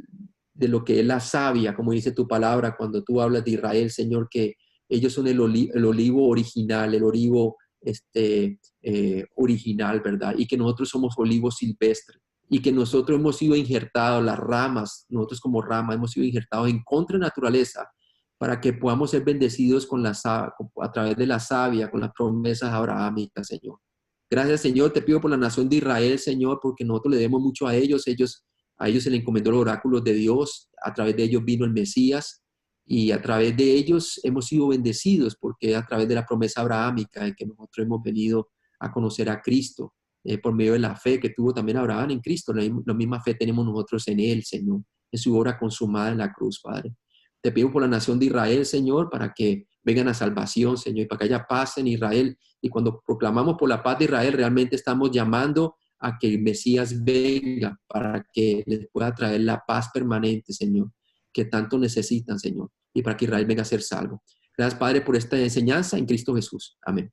lo que es la savia, como dice tu palabra, cuando tú hablas de Israel, Señor, que ellos son el olivo original, el olivo original, ¿verdad? Y que nosotros somos olivos silvestres y que nosotros hemos sido injertados, las ramas, nosotros como rama hemos sido injertados en contra de naturaleza para que podamos ser bendecidos a través de la savia, con las promesas abrahámicas, Señor. Gracias, Señor. Te pido por la nación de Israel, Señor, porque nosotros le debemos mucho a ellos. A ellos se les encomendó los oráculos de Dios. A través de ellos vino el Mesías. Y a través de ellos hemos sido bendecidos, porque a través de la promesa abrahámica en que nosotros hemos venido a conocer a Cristo, por medio de la fe que tuvo también Abraham en Cristo. La misma fe tenemos nosotros en Él, Señor, en su obra consumada en la cruz, Padre. Te pido por la nación de Israel, Señor, para que vengan a salvación, Señor, y para que haya paz en Israel. Y cuando proclamamos por la paz de Israel, realmente estamos llamando a que el Mesías venga para que les pueda traer la paz permanente, Señor, que tanto necesitan, Señor, y para que Israel venga a ser salvo. Gracias, Padre, por esta enseñanza en Cristo Jesús. Amén.